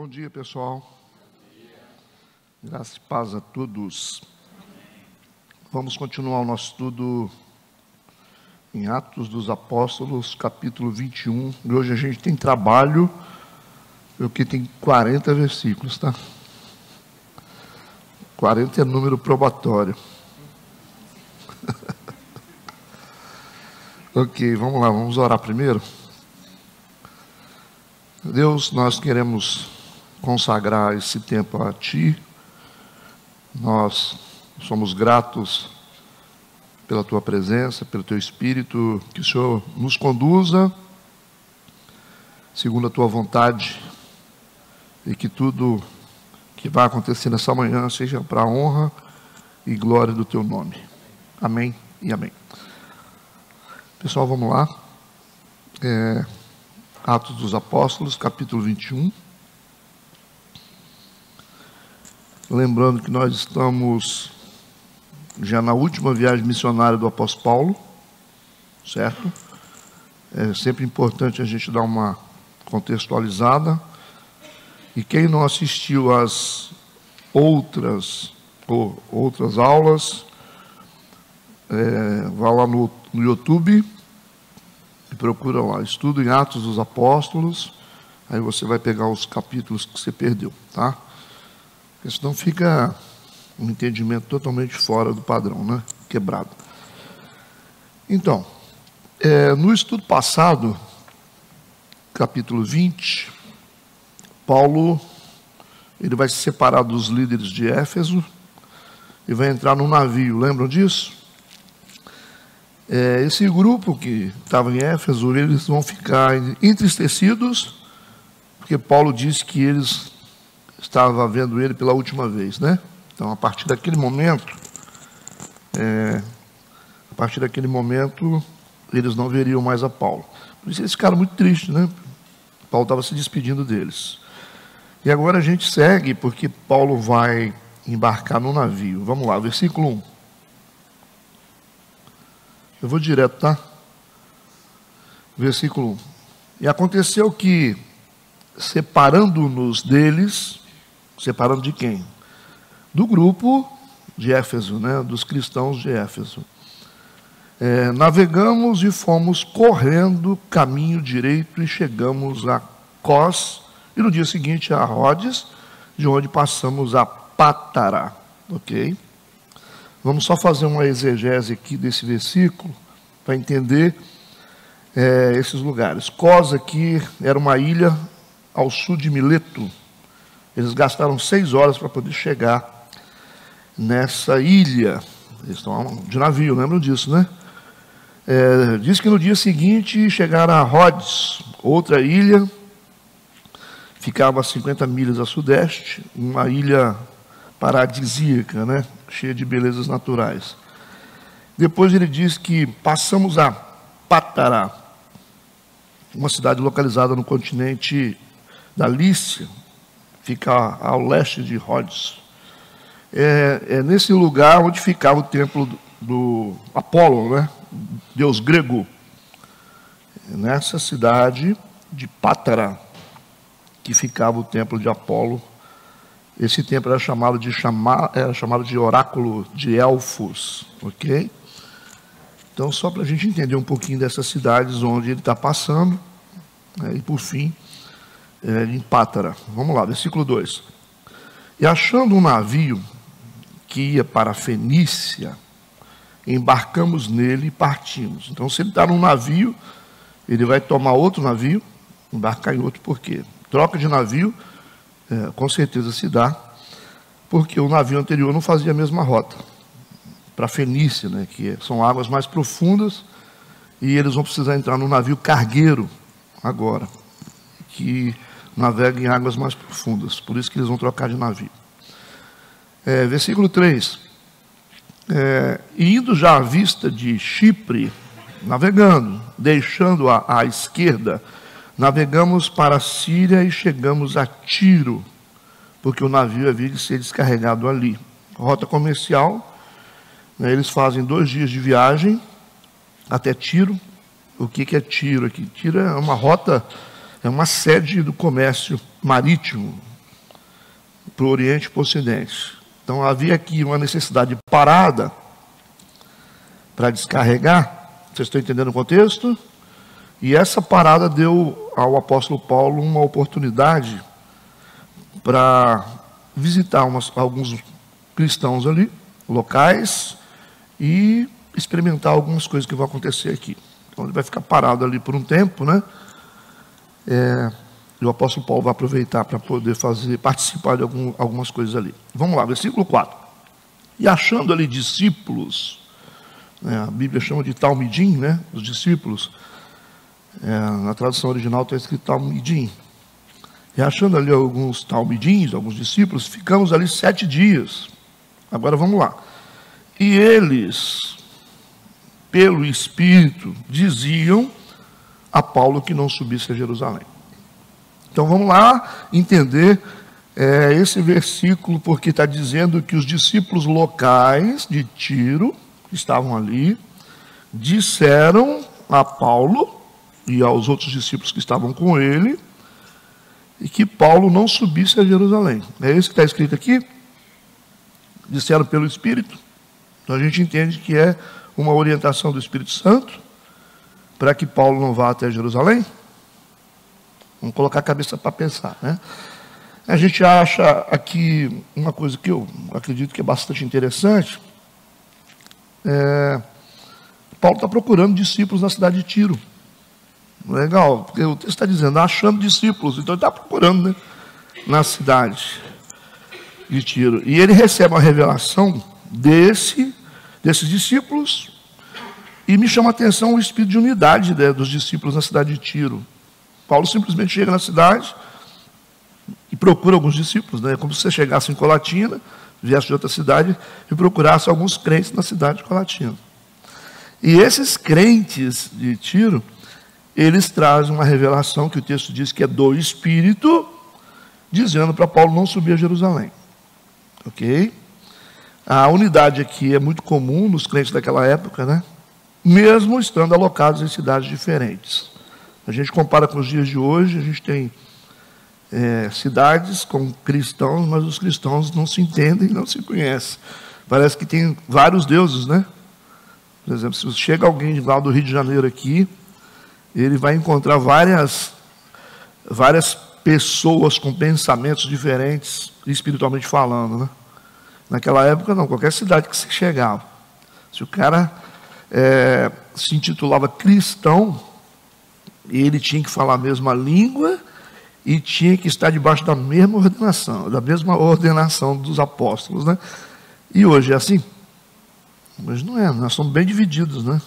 Bom dia, pessoal. Graça e paz a todos. Vamos continuar o nosso estudo em Atos dos Apóstolos, capítulo 21. E hoje a gente tem trabalho, porque tem 40 versículos, tá? 40 é número probatório. Ok, vamos lá, vamos orar primeiro. Deus, nós queremos consagrar esse tempo a Ti. Nós somos gratos pela Tua presença, pelo Teu Espírito, que o Senhor nos conduza segundo a Tua vontade e que tudo que vai acontecer nessa manhã seja para a honra e glória do Teu nome. Amém e amém. Pessoal, vamos lá. Atos dos Apóstolos, capítulo 21. Lembrando que nós estamos já na última viagem missionária do apóstolo Paulo, certo? É sempre importante a gente dar uma contextualizada. E quem não assistiu às outras aulas, vá lá no YouTube e procura lá, Estudo em Atos dos Apóstolos. Aí você vai pegar os capítulos que você perdeu, tá? Porque senão fica um entendimento totalmente fora do padrão, né? Quebrado. Então, no estudo passado, capítulo 20, Paulo ele vai se separar dos líderes de Éfeso e vai entrar num navio, lembram disso? Esse grupo que estava em Éfeso, eles vão ficar entristecidos, porque Paulo disse que eles estavam vendo ele pela última vez, né? Então, a partir daquele momento, eles não veriam mais a Paulo. Por isso eles ficaram muito tristes, né? Paulo estava se despedindo deles. E agora a gente segue, porque Paulo vai embarcar no navio. Vamos lá, versículo 1. Eu vou direto, tá? Versículo 1. E aconteceu que, separando-nos deles, separando de quem? Do grupo de Éfeso, né? Dos cristãos de Éfeso. Navegamos e fomos correndo caminho direito e chegamos a Cós, e no dia seguinte a Rhodes, de onde passamos a Pátara. Ok? Vamos só fazer uma exegese aqui desse versículo, para entender esses lugares. Cós aqui era uma ilha ao sul de Mileto. Eles gastaram 6 horas para poder chegar nessa ilha. Eles estão de navio, lembram disso, né? Diz que no dia seguinte chegaram a Rhodes, outra ilha, ficava a 50 milhas a sudeste, uma ilha paradisíaca, né? Cheia de belezas naturais. Depois ele diz que passamos a Pátara, uma cidade localizada no continente da Lícia, fica ao leste de Rhodes. É nesse lugar onde ficava o templo do Apolo, né? Deus grego. Nessa cidade de Pátara que ficava o templo de Apolo. Esse templo era chamado de Oráculo de Elfos, ok? Então, só para a gente entender um pouquinho dessas cidades onde ele está passando, e por fim, em Pátara. Vamos lá, versículo 2. E achando um navio que ia para a Fenícia, embarcamos nele e partimos. Então, se ele está num navio, ele vai tomar outro navio, embarcar em outro, por quê? Troca de navio, com certeza se dá, porque o navio anterior não fazia a mesma rota, para a Fenícia, né, que são águas mais profundas, e eles vão precisar entrar no navio cargueiro agora, que navega em águas mais profundas, por isso que eles vão trocar de navio. Versículo 3. Indo já à vista de Chipre, navegando, deixando à esquerda, navegamos para a Síria e chegamos a Tiro, porque o navio havia de ser descarregado ali. Rota comercial, né, eles fazem 2 dias de viagem até Tiro. O que é Tiro aqui? Tiro é uma rota, é uma sede do comércio marítimo, para o Oriente e para o Ocidente. Então havia aqui uma necessidade de parada para descarregar. Vocês estão entendendo o contexto? E essa parada deu ao apóstolo Paulo uma oportunidade para visitar alguns cristãos ali, locais, e experimentar algumas coisas que vão acontecer aqui. Então ele vai ficar parado ali por um tempo, né? E o apóstolo Paulo vai aproveitar para poder participar de algumas coisas ali. Vamos lá, versículo 4. E achando ali discípulos, a Bíblia chama de talmidim, né? Os discípulos. Na tradução original está escrito talmidim. E achando ali alguns talmidins, alguns discípulos, ficamos ali 7 dias. Agora vamos lá. E eles, pelo Espírito, diziam a Paulo que não subisse a Jerusalém. Então vamos lá entender esse versículo, porque está dizendo que os discípulos locais de Tiro, que estavam ali, disseram a Paulo e aos outros discípulos que estavam com ele, e que Paulo não subisse a Jerusalém. É isso que está escrito aqui? Disseram pelo Espírito. Então a gente entende que é uma orientação do Espírito Santo para que Paulo não vá até Jerusalém. Vamos colocar a cabeça para pensar, né? A gente acha aqui uma coisa que eu acredito que é bastante interessante. Paulo está procurando discípulos na cidade de Tiro. Legal, porque o texto está dizendo, achando discípulos, então ele está procurando, né, na cidade de Tiro. E ele recebe uma revelação desses discípulos, e me chama a atenção o espírito de unidade, né, dos discípulos na cidade de Tiro. Paulo simplesmente chega na cidade e procura alguns discípulos, né, como se você chegasse em Colatina, viesse de outra cidade e procurasse alguns crentes na cidade de Colatina. E esses crentes de Tiro, eles trazem uma revelação que o texto diz que é do Espírito, dizendo para Paulo não subir a Jerusalém. Ok? A unidade aqui é muito comum nos crentes daquela época, né? Mesmo estando alocados em cidades diferentes. A gente compara com os dias de hoje, a gente tem cidades com cristãos, mas os cristãos não se entendem, não se conhecem. Parece que tem vários deuses, né? Por exemplo, se chega alguém lá do Rio de Janeiro aqui, ele vai encontrar várias pessoas com pensamentos diferentes, espiritualmente falando, né? Naquela época, não, qualquer cidade que se chegava. Se o cara se intitulava cristão, ele tinha que falar a mesma língua e tinha que estar debaixo da mesma ordenação dos apóstolos, né? E hoje é assim? Hoje não é, nós somos bem divididos, né?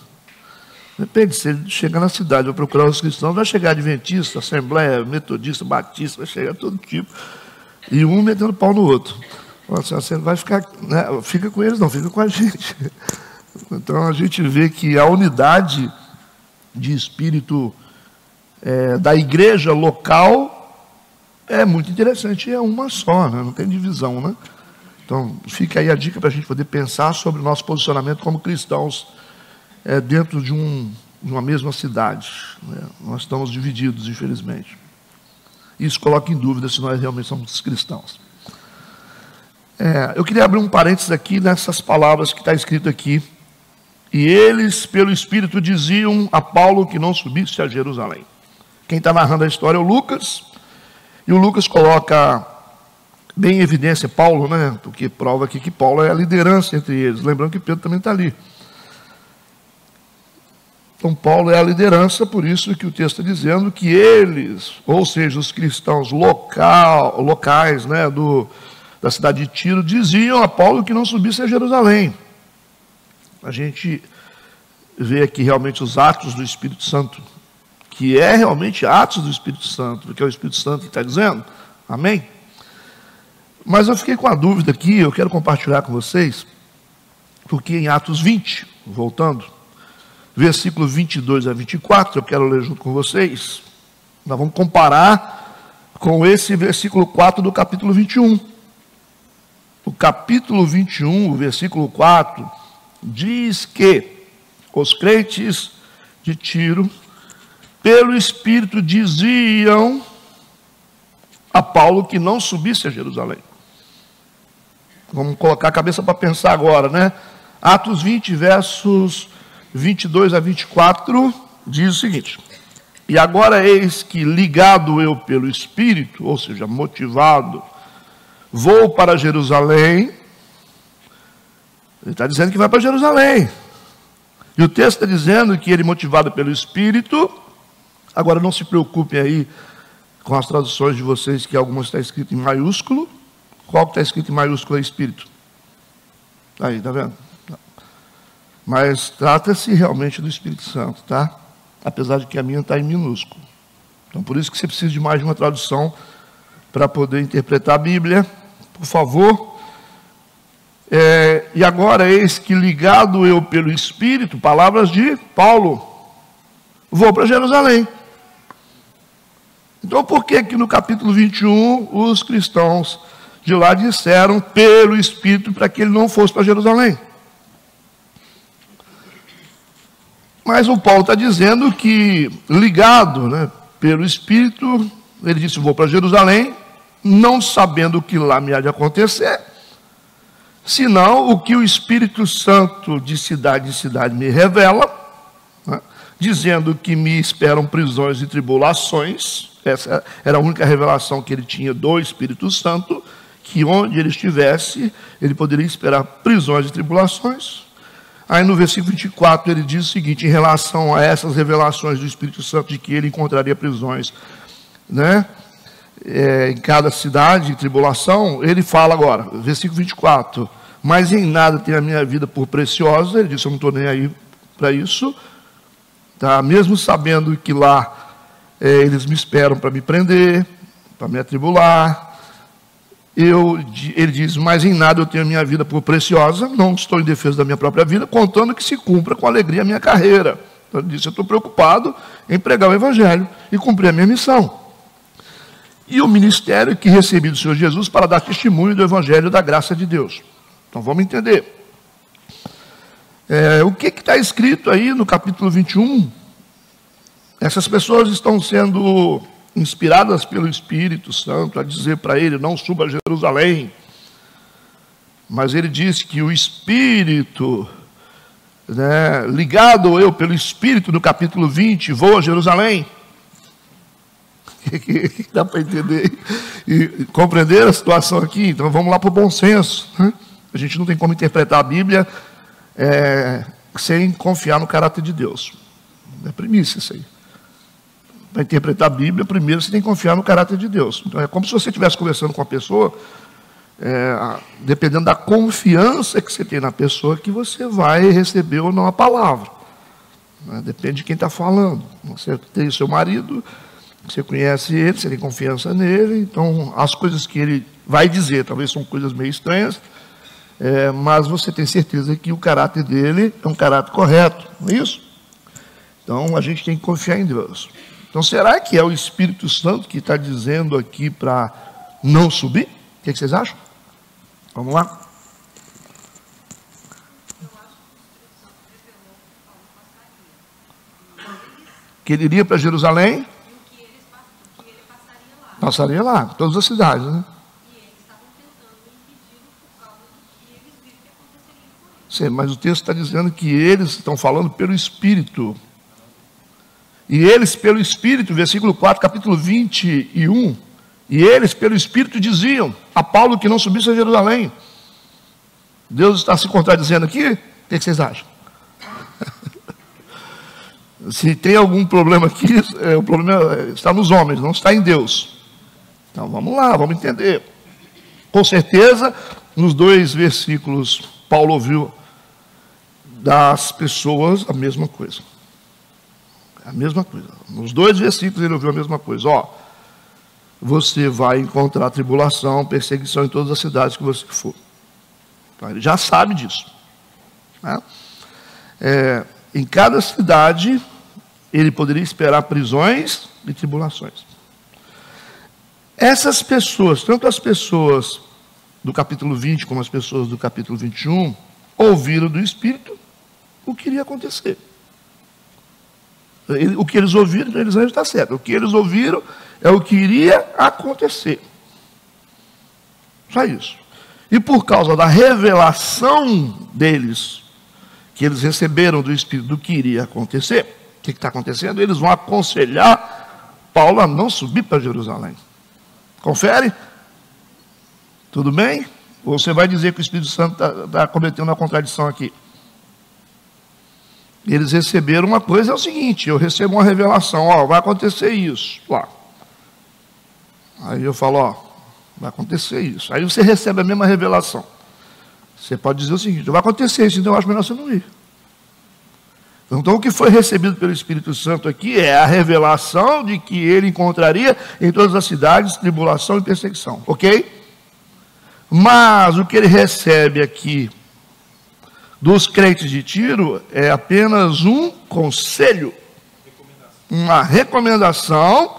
Depende, se ele chegar na cidade, vai procurar os cristãos, vai chegar adventista, assembleia, metodista, batista, vai chegar todo tipo. E um metendo pau no outro. Você vai ficar, né, fica com eles, não, fica com a gente. Então a gente vê que a unidade de espírito da igreja local é muito interessante, é uma só, né? Não tem divisão, né? Então fica aí a dica para a gente poder pensar sobre o nosso posicionamento como cristãos dentro de uma mesma cidade, né? Nós estamos divididos, infelizmente. Isso coloca em dúvida se nós realmente somos cristãos. Eu queria abrir um parênteses aqui nessas palavras que está escrito aqui. E eles, pelo Espírito, diziam a Paulo que não subisse a Jerusalém. Quem está narrando a história é o Lucas. E o Lucas coloca bem em evidência Paulo, né? Porque prova aqui que Paulo é a liderança entre eles. Lembrando que Pedro também está ali. Então Paulo é a liderança, por isso que o texto está dizendo que eles, ou seja, os cristãos locais, né, da cidade de Tiro, diziam a Paulo que não subisse a Jerusalém. A gente vê aqui realmente os atos do Espírito Santo, que é realmente atos do Espírito Santo, porque é o Espírito Santo que está dizendo. Amém? Mas eu fiquei com a dúvida aqui, eu quero compartilhar com vocês, porque em Atos 20, voltando, versículo 22 a 24, eu quero ler junto com vocês. Nós vamos comparar com esse versículo 4 do capítulo 21. O capítulo 21, o versículo 4, diz que os crentes de Tiro, pelo Espírito, diziam a Paulo que não subisse a Jerusalém. Vamos colocar a cabeça para pensar agora, né? Atos 20, versos 22 a 24, diz o seguinte: e agora eis que, ligado eu pelo Espírito, ou seja, motivado, vou para Jerusalém. Ele está dizendo que vai para Jerusalém. E o texto está dizendo que ele, motivado pelo Espírito, agora não se preocupem aí com as traduções de vocês, que algumas está escrito em maiúsculo. Qual que está escrito em maiúsculo é Espírito? Aí, está vendo? Mas trata-se realmente do Espírito Santo, tá? Apesar de que a minha está em minúsculo. Então, por isso que você precisa de mais de uma tradução para poder interpretar a Bíblia. Por favor. E agora, eis que, ligado eu pelo Espírito, palavras de Paulo, vou para Jerusalém. Então, por que que no capítulo 21, os cristãos de lá disseram pelo Espírito para que ele não fosse para Jerusalém? Mas o Paulo está dizendo que, ligado, né, pelo Espírito, ele disse, vou para Jerusalém, não sabendo o que lá me há de acontecer, senão o que o Espírito Santo de cidade em cidade me revela, né, dizendo que me esperam prisões e tribulações. Essa era a única revelação que ele tinha do Espírito Santo, que onde ele estivesse, ele poderia esperar prisões e tribulações. Aí no versículo 24 ele diz o seguinte, em relação a essas revelações do Espírito Santo, de que ele encontraria prisões, né, em cada cidade, tribulação, ele fala agora, versículo 24, mas em nada tenho a minha vida por preciosa, ele disse, eu não estou nem aí para isso, tá? Mesmo sabendo que lá eles me esperam para me prender, para me atribular, ele diz, mas em nada eu tenho a minha vida por preciosa, não estou em defesa da minha própria vida, contando que se cumpra com alegria a minha carreira. Então ele disse, eu estou preocupado em pregar o Evangelho e cumprir a minha missão. E o ministério que recebi do Senhor Jesus para dar testemunho do Evangelho da graça de Deus. Então vamos entender. O que está escrito aí no capítulo 21? Essas pessoas estão sendo inspiradas pelo Espírito Santo a dizer para ele, não suba a Jerusalém. Mas ele disse que o Espírito, né, ligado eu pelo Espírito, no capítulo 20, vou a Jerusalém. Que dá para entender e compreender a situação aqui? Então vamos lá para o bom senso, né? A gente não tem como interpretar a Bíblia sem confiar no caráter de Deus. É premissa isso aí. Para interpretar a Bíblia, primeiro você tem que confiar no caráter de Deus. Então é como se você estivesse conversando com a pessoa, dependendo da confiança que você tem na pessoa, que você vai receber ou não a palavra. Depende de quem está falando. Você tem o seu marido, você conhece ele, você tem confiança nele, então as coisas que ele vai dizer, talvez são coisas meio estranhas, mas você tem certeza que o caráter dele é um caráter correto, não é isso? Então a gente tem que confiar em Deus. Então será que é o Espírito Santo que está dizendo aqui para não subir? O que vocês acham? Vamos lá? Que ele iria para Jerusalém? Passaria lá, todas as cidades, né? E eles estavam tentando impedi-lo por causa do que eles viram que aconteceria com ele. Sim, mas o texto está dizendo que eles estão falando pelo Espírito. E eles pelo Espírito, versículo 4, capítulo 21, e eles pelo Espírito diziam a Paulo que não subisse a Jerusalém. Deus está se contradizendo aqui? O que vocês acham? Se tem algum problema aqui, o problema está nos homens, não está em Deus. Então vamos lá, vamos entender. Com certeza, nos dois versículos, Paulo ouviu das pessoas a mesma coisa. A mesma coisa. Nos dois versículos ele ouviu a mesma coisa. Você vai encontrar tribulação, perseguição em todas as cidades que você for. Então, ele já sabe disso. Né? Em cada cidade, ele poderia esperar prisões e tribulações. Essas pessoas, tanto as pessoas do capítulo 20 como as pessoas do capítulo 21, ouviram do Espírito o que iria acontecer. O que eles ouviram, eles não está certo. O que eles ouviram é o que iria acontecer. Só isso. E por causa da revelação deles, que eles receberam do Espírito do que iria acontecer, o que está acontecendo? Eles vão aconselhar Paulo a não subir para Jerusalém. Confere? Tudo bem? Ou você vai dizer que o Espírito Santo está cometendo uma contradição aqui? Eles receberam uma coisa, é o seguinte, eu recebo uma revelação, ó, vai acontecer isso, lá. Aí eu falo, ó, vai acontecer isso. Aí você recebe a mesma revelação. Você pode dizer o seguinte, vai acontecer isso, então eu acho melhor você não ir. Então o que foi recebido pelo Espírito Santo aqui é a revelação de que ele encontraria em todas as cidades tribulação e perseguição, ok? Mas o que ele recebe aqui dos crentes de Tiro é apenas um conselho, uma recomendação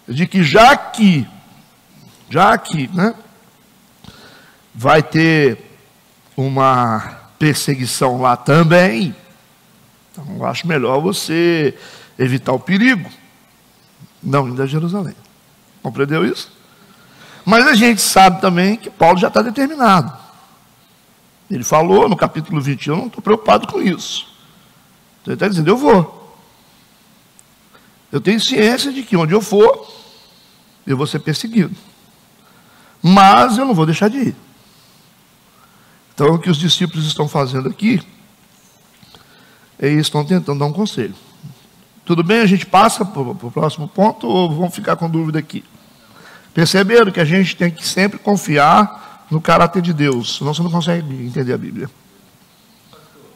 de que já aqui, né, vai ter uma perseguição lá também. Então eu acho melhor você evitar o perigo, não indo a Jerusalém. Compreendeu isso? Mas a gente sabe também que Paulo já está determinado. Ele falou no capítulo 21, eu não estou preocupado com isso. Então ele está dizendo, eu vou. Eu tenho ciência de que onde eu for, eu vou ser perseguido. Mas eu não vou deixar de ir. Então o que os discípulos estão fazendo aqui, eles estão tentando dar um conselho. Tudo bem, a gente passa para o próximo ponto ou vamos ficar com dúvida aqui? Perceberam que a gente tem que sempre confiar no caráter de Deus, senão você não consegue entender a Bíblia.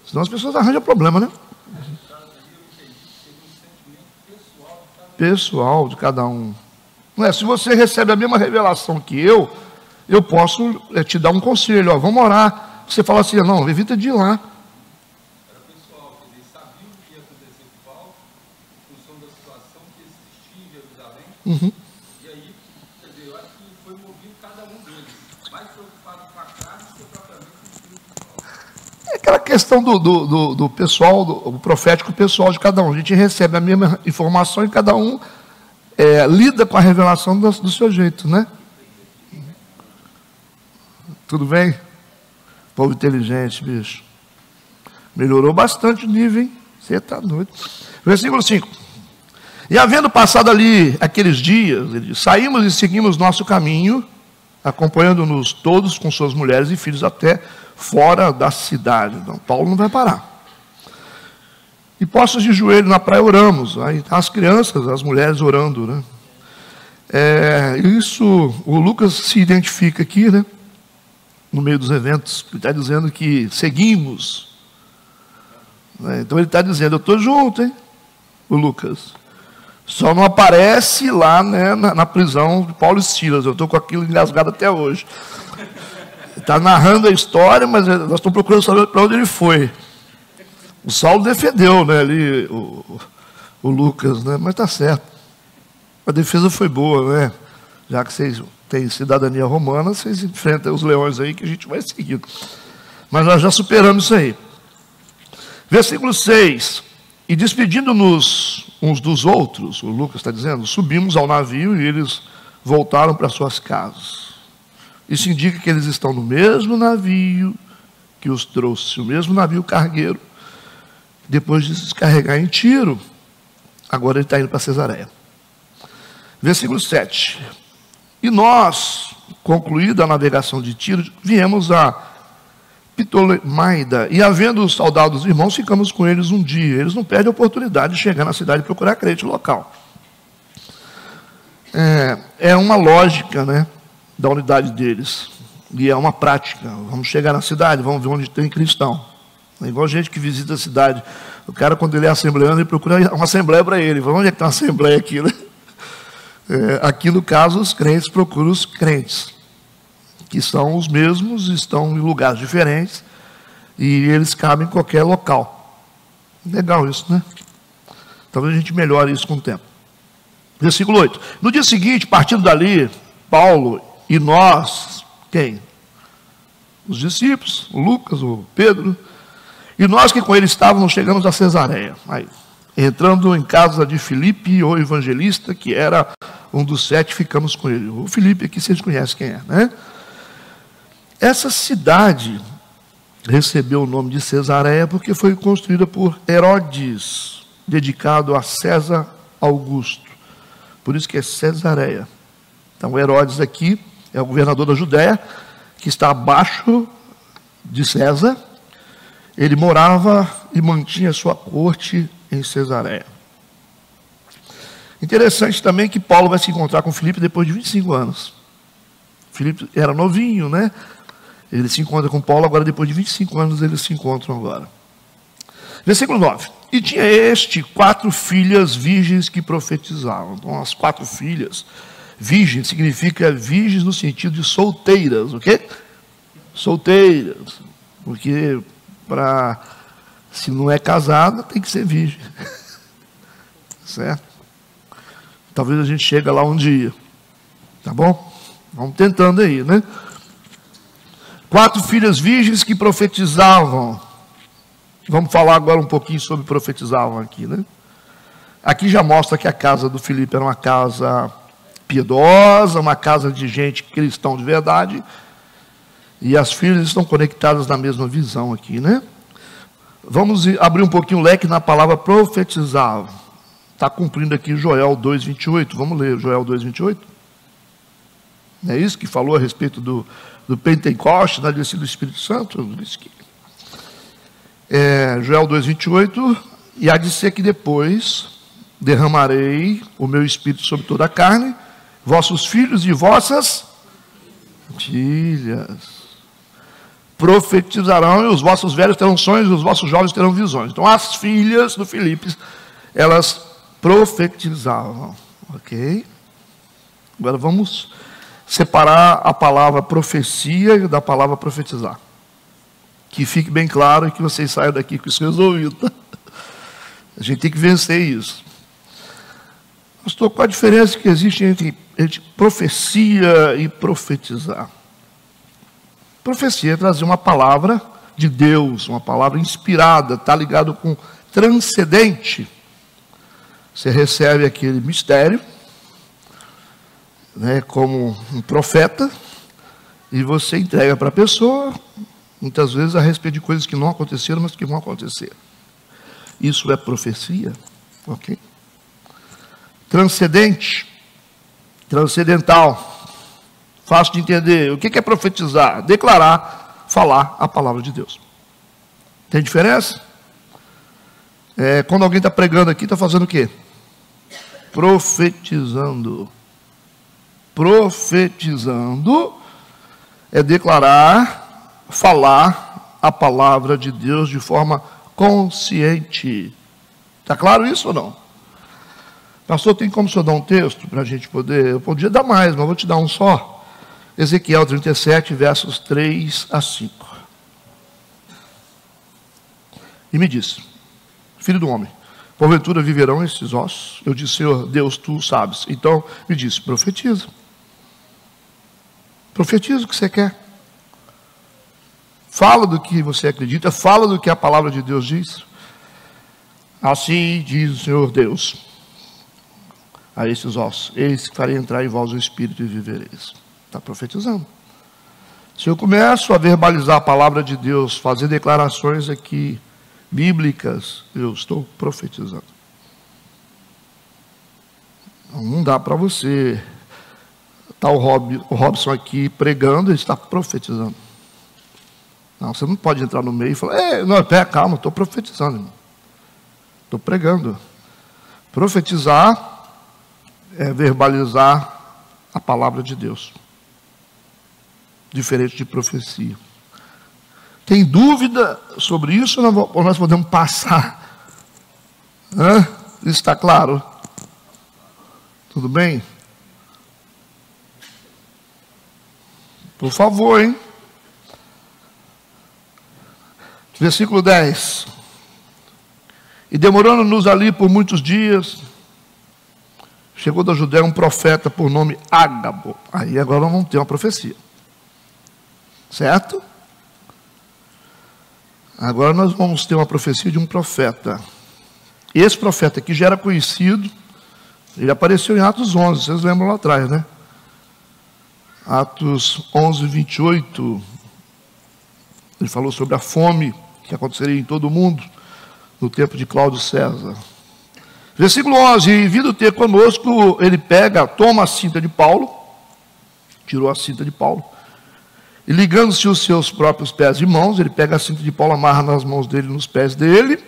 Senão as pessoas arranjam problema, né? Pessoal de cada um. Não é, se você recebe a mesma revelação que eu posso te dar um conselho, ó, vamos orar. Você fala assim, não, evita de ir lá. Era pessoal, eles sabiam o que ia acontecer com Paulo, em função da situação que existia em Jerusalém. Uhum. E aí, quer dizer, eu acho que foi movido cada um deles, mais preocupado com a carne do que propriamente com o Espírito de Paulo. É aquela questão do pessoal, do profético pessoal de cada um. A gente recebe a mesma informação e cada um lida com a revelação do seu jeito, né? Tudo bem? Povo inteligente, bicho. Melhorou bastante o nível, hein? Você está doido. Versículo 5. E havendo passado ali aqueles dias, ele diz, saímos e seguimos nosso caminho, acompanhando-nos todos com suas mulheres e filhos até fora da cidade. Então, Paulo não vai parar. E postos de joelho na praia oramos. Aí as crianças, as mulheres orando, né? Isso, o Lucas se identifica aqui, né? No meio dos eventos, ele está dizendo que seguimos. Então ele está dizendo, eu estou junto, hein? O Lucas. Só não aparece lá, né, na prisão de Paulo e Silas. Eu estou com aquilo engasgado até hoje. Está narrando a história, mas nós estamos procurando saber para onde ele foi. O Saulo defendeu, né, ali, o Lucas, né? Mas está certo. A defesa foi boa, né? Já que vocês têm cidadania romana, vocês enfrentam os leões aí que a gente vai seguir. Mas nós já superamos isso aí. Versículo 6. E despedindo-nos uns dos outros, o Lucas está dizendo, subimos ao navio e eles voltaram para suas casas. Isso indica que eles estão no mesmo navio que os trouxe, o mesmo navio cargueiro. Depois de se descarregar em Tiro, agora ele está indo para Cesareia. Versículo 7. E nós, concluída a navegação de Tiro, viemos a Ptolemaida, e havendo saudado os irmãos, ficamos com eles um dia. Eles não perdem a oportunidade de chegar na cidade e procurar crente local. É uma lógica, né, da unidade deles, e é uma prática. Vamos chegar na cidade, vamos ver onde tem cristão. É igual gente que visita a cidade. O cara, quando ele é assembleano, ele procura uma assembleia para ele. Fala, onde é que está uma assembleia aqui, né? Aqui, no caso, os crentes procuram os crentes, que são os mesmos, estão em lugares diferentes, e eles cabem em qualquer local. Legal isso, né? Talvez a gente melhore isso com o tempo. Versículo 8. No dia seguinte, partindo dali, Paulo e nós, quem? Os discípulos, o Lucas, o Pedro, e nós que com ele estávamos, chegamos a Cesareia. Aí, entrando em casa de Filipe, o evangelista, que era um dos 7, ficamos com ele. O Filipe aqui vocês conhecem quem é, né? Essa cidade recebeu o nome de Cesareia porque foi construída por Herodes, dedicado a César Augusto. Por isso que é Cesareia. Então, Herodes aqui é o governador da Judéia, que está abaixo de César. Ele morava e mantinha sua corte em Cesareia. Interessante também que Paulo vai se encontrar com Filipe depois de 25 anos. Filipe era novinho, né? Ele se encontra com Paulo agora, depois de 25 anos, eles se encontram agora. Versículo 9. E tinha este 4 filhas virgens que profetizavam. Então, as 4 filhas, virgens significa virgens no sentido de solteiras, o quê? Solteiras. Porque se não é casada, tem que ser virgem. Certo? Talvez a gente chegue lá um dia. Tá bom? Vamos tentando aí, né? 4 filhas virgens que profetizavam. Vamos falar agora um pouquinho sobre profetizavam aqui, né? Aqui já mostra que a casa do Filipe era uma casa piedosa, uma casa de gente cristã de verdade. E as filhas estão conectadas na mesma visão aqui, né? Vamos abrir um pouquinho o leque na palavra profetizavam. Está cumprindo aqui Joel 2,28. Vamos ler Joel 2,28. Não é isso que falou a respeito do Pentecoste, da descida do Espírito Santo? Joel 2,28. E há de ser que depois derramarei o meu Espírito sobre toda a carne, vossos filhos e vossas filhas profetizarão, e os vossos velhos terão sonhos, e os vossos jovens terão visões. Então, as filhas do Filipe, elas profetizavam, ok? Agora vamos separar a palavra profecia da palavra profetizar. Que fique bem claro e que vocês saiam daqui com isso resolvido. Tá? A gente tem que vencer isso. Pastor, qual a diferença que existe entre profecia e profetizar? Profecia é trazer uma palavra de Deus, uma palavra inspirada, está ligado com transcendente. Você recebe aquele mistério, né, como um profeta, e você entrega para a pessoa, muitas vezes a respeito de coisas que não aconteceram, mas que vão acontecer. Isso é profecia, ok? Transcendente, transcendental, fácil de entender. O que é profetizar? Declarar, falar a palavra de Deus. Tem diferença? Quando alguém está pregando aqui, está fazendo o quê? Profetizando. Profetizando é declarar, falar a palavra de Deus de forma consciente. Está claro isso ou não? Pastor, tem como o senhor dar um texto para a gente poder? Eu podia dar mais, mas vou te dar um só. Ezequiel 37, versos 3 a 5. E me disse: filho do homem, porventura viverão esses ossos? Eu disse: Senhor Deus, tu sabes. Então me disse: profetiza. Profetiza o que você quer. Fala do que você acredita, fala do que a palavra de Deus diz. Assim diz o Senhor Deus a esses ossos: eis que farei entrar em vós o Espírito e vivereis. Está profetizando. Se eu começo a verbalizar a palavra de Deus, fazer declarações aqui bíblicas, eu estou profetizando. Não dá para você. Está o Robson aqui pregando, ele está profetizando. Não, você não pode entrar no meio e falar: não, calma, estou profetizando, irmão. Estou pregando. Profetizar é verbalizar a palavra de Deus. Diferente de profecia. Tem dúvida sobre isso ou nós podemos passar? Isso está claro? Tudo bem? Por favor, hein? Versículo 10. E demorando-nos ali por muitos dias, chegou da Judéia um profeta por nome Ágabo. Aí agora vamos ter uma profecia. Certo? Agora nós vamos ter uma profecia de um profeta. Esse profeta aqui já era conhecido. Ele apareceu em Atos 11, vocês lembram lá atrás, né? Atos 11, 28. Ele falou sobre a fome que aconteceria em todo o mundo no tempo de Cláudio César. Versículo 11, e vindo ter conosco, ele toma a cinta de Paulo, tirou a cinta de Paulo, e ligando-se os seus próprios pés e mãos, ele pega a cinta de Paulo, amarra nas mãos dele, nos pés dele,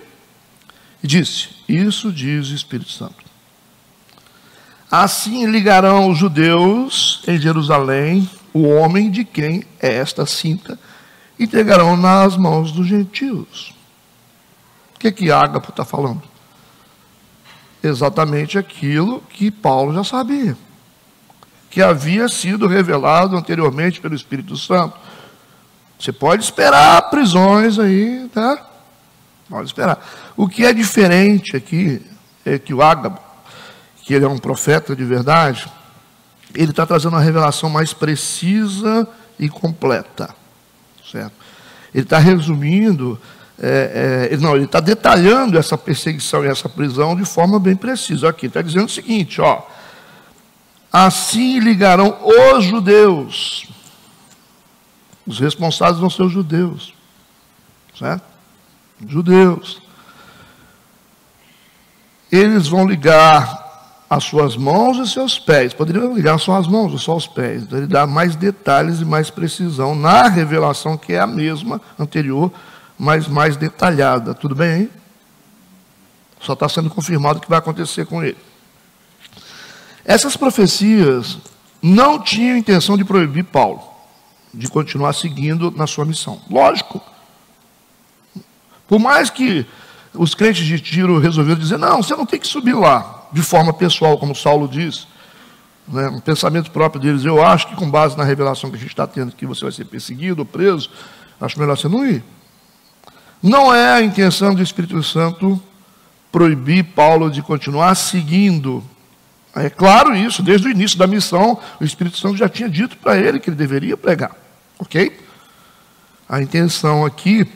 e disse, isso diz o Espírito Santo. Assim ligarão os judeus em Jerusalém o homem de quem é esta cinta, e entregarão nas mãos dos gentios. O que Ágapo está falando? Exatamente aquilo que Paulo já sabia, que havia sido revelado anteriormente pelo Espírito Santo. Você pode esperar prisões aí, tá? Pode esperar. O que é diferente aqui é que o Ágapo, que ele é um profeta de verdade, ele está trazendo uma revelação mais precisa e completa, certo? Ele está resumindo, ele está detalhando essa perseguição e essa prisão de forma bem precisa. Aqui está dizendo o seguinte, ó, assim ligarão os judeus, os responsáveis vão ser os judeus, certo? Judeus. Eles vão ligar as suas mãos e seus pés. Poderiam ligar só as mãos ou só os pés. Então, ele dá mais detalhes e mais precisão na revelação, que é a mesma anterior, mas mais detalhada. Tudo bem aí? Só está sendo confirmado o que vai acontecer com ele. Essas profecias não tinham intenção de proibir Paulo de continuar seguindo na sua missão. Lógico. Por mais que os crentes de Tiro resolveram dizer, não, você não tem que subir lá, de forma pessoal, como Saulo diz, né, um pensamento próprio deles, eu acho que com base na revelação que a gente está tendo, que você vai ser perseguido ou preso, acho melhor você não ir. Não é a intenção do Espírito Santo proibir Paulo de continuar seguindo. É claro isso, desde o início da missão, o Espírito Santo já tinha dito para ele que ele deveria pregar, ok? A intenção aqui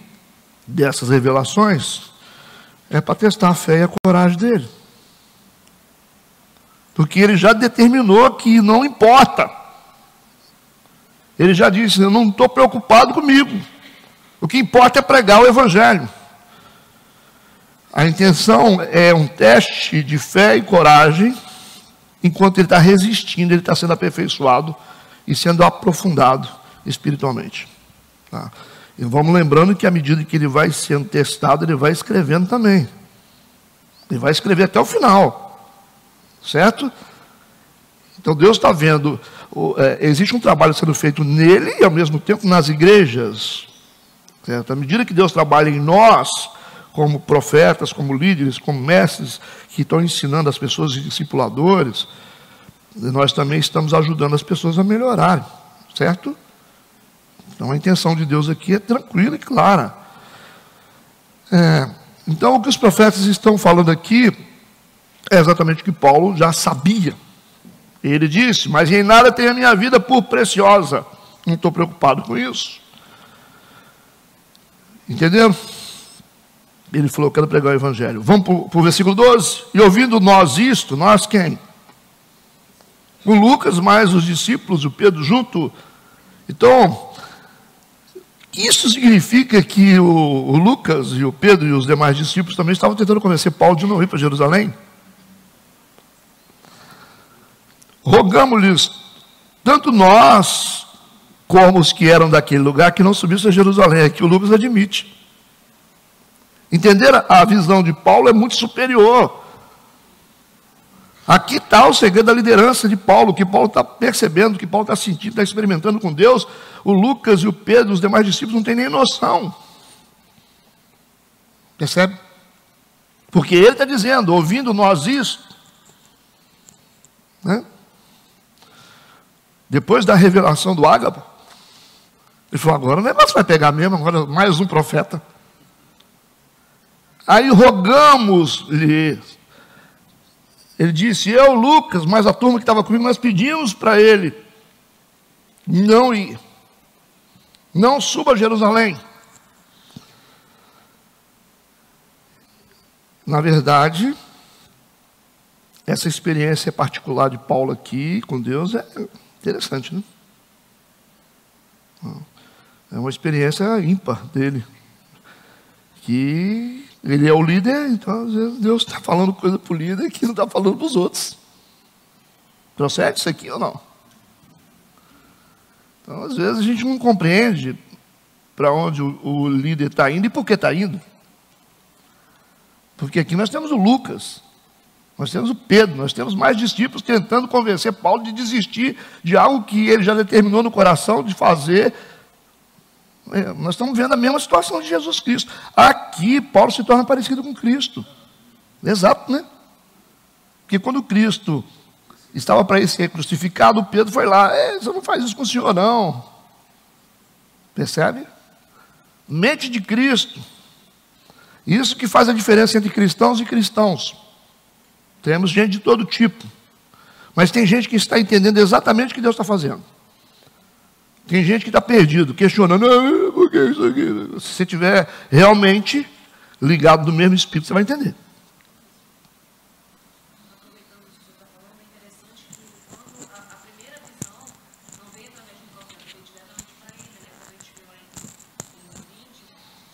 dessas revelações é para testar a fé e a coragem dele. Porque ele já determinou que não importa. Ele já disse, eu não estou preocupado comigo. O que importa é pregar o Evangelho. A intenção é um teste de fé e coragem, enquanto ele está resistindo, ele está sendo aperfeiçoado e sendo aprofundado espiritualmente. Tá? E vamos lembrando que à medida que ele vai sendo testado, ele vai escrevendo também. Ele vai escrever até o final. Certo? Então Deus está vendo, existe um trabalho sendo feito nele e ao mesmo tempo nas igrejas. Certo? À medida que Deus trabalha em nós, como profetas, como líderes, como mestres, que estão ensinando as pessoas e discipuladores, nós também estamos ajudando as pessoas a melhorarem. Certo? Então a intenção de Deus aqui é tranquila e clara. Então o que os profetas estão falando aqui é exatamente o que Paulo já sabia. Ele disse, mas em nada tenho a minha vida por preciosa. Não estou preocupado com isso. Entenderam? Ele falou, eu quero pregar o Evangelho. Vamos para o versículo 12. E ouvindo nós isto, nós quem? O Lucas, mais os discípulos, o Pedro junto. Então, isso significa que o Lucas e o Pedro e os demais discípulos também estavam tentando convencer Paulo de não ir para Jerusalém. Rogamos-lhes, tanto nós, como os que eram daquele lugar, que não subissem a Jerusalém. Aqui o Lucas admite. Entender a visão de Paulo é muito superior. Aqui está o segredo da liderança de Paulo, que Paulo está percebendo, que Paulo está sentindo, está experimentando com Deus. O Lucas e o Pedro, os demais discípulos, não têm nem noção. Percebe? Porque ele está dizendo, ouvindo nós isso, né? Depois da revelação do Ágapo, ele falou, agora o negócio vai pegar mesmo, agora mais um profeta. Aí rogamos-lhe, ele disse, eu, Lucas, mas a turma que estava comigo, nós pedimos para ele não ir, não suba a Jerusalém. Na verdade, essa experiência particular de Paulo aqui com Deus é interessante, né? É uma experiência ímpar dele. Que ele é o líder, então às vezes Deus está falando coisa para o líder que não está falando para os outros. Procede isso aqui ou não? Então, às vezes a gente não compreende para onde o líder está indo e por que está indo. Porque aqui nós temos o Lucas, nós temos o Pedro, nós temos mais discípulos tentando convencer Paulo de desistir de algo que ele já determinou no coração de fazer. Nós estamos vendo a mesma situação de Jesus Cristo. Aqui, Paulo se torna parecido com Cristo. Exato, né? Porque quando Cristo estava para ser crucificado, Pedro foi lá. Você não faz isso com o Senhor, não. Percebe? Mente de Cristo. Isso que faz a diferença entre cristãos e cristãos. Temos gente de todo tipo. Mas tem gente que está entendendo exatamente o que Deus está fazendo. Tem gente que está perdido, questionando, por que isso aqui? Se você estiver realmente ligado do mesmo Espírito, você vai entender. Aproveitando o que você está falando, é interessante que quando a primeira visão não veio através de um profeta, veio diretamente para ele, né? Quando a gente vê lá em 20,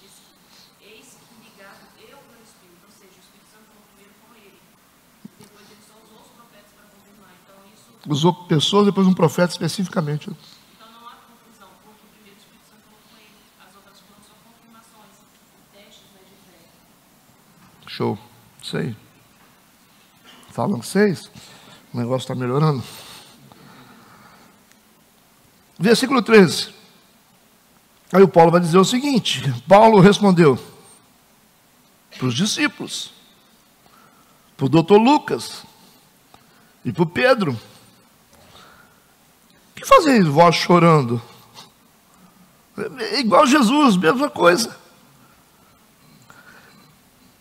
diz que eis que ligado eu pelo Espírito, ou seja, o Espírito Santo falou primeiro com ele. Depois ele só usou os profetas para confirmar. Então isso... Usou pessoas, depois um profeta especificamente. Show. Isso aí. Falam vocês? O negócio está melhorando. Versículo 13. Aí o Paulo vai dizer o seguinte. Paulo respondeu para os discípulos, para o doutor Lucas e para o Pedro: o que fazeis vós chorando? Igual Jesus, mesma coisa.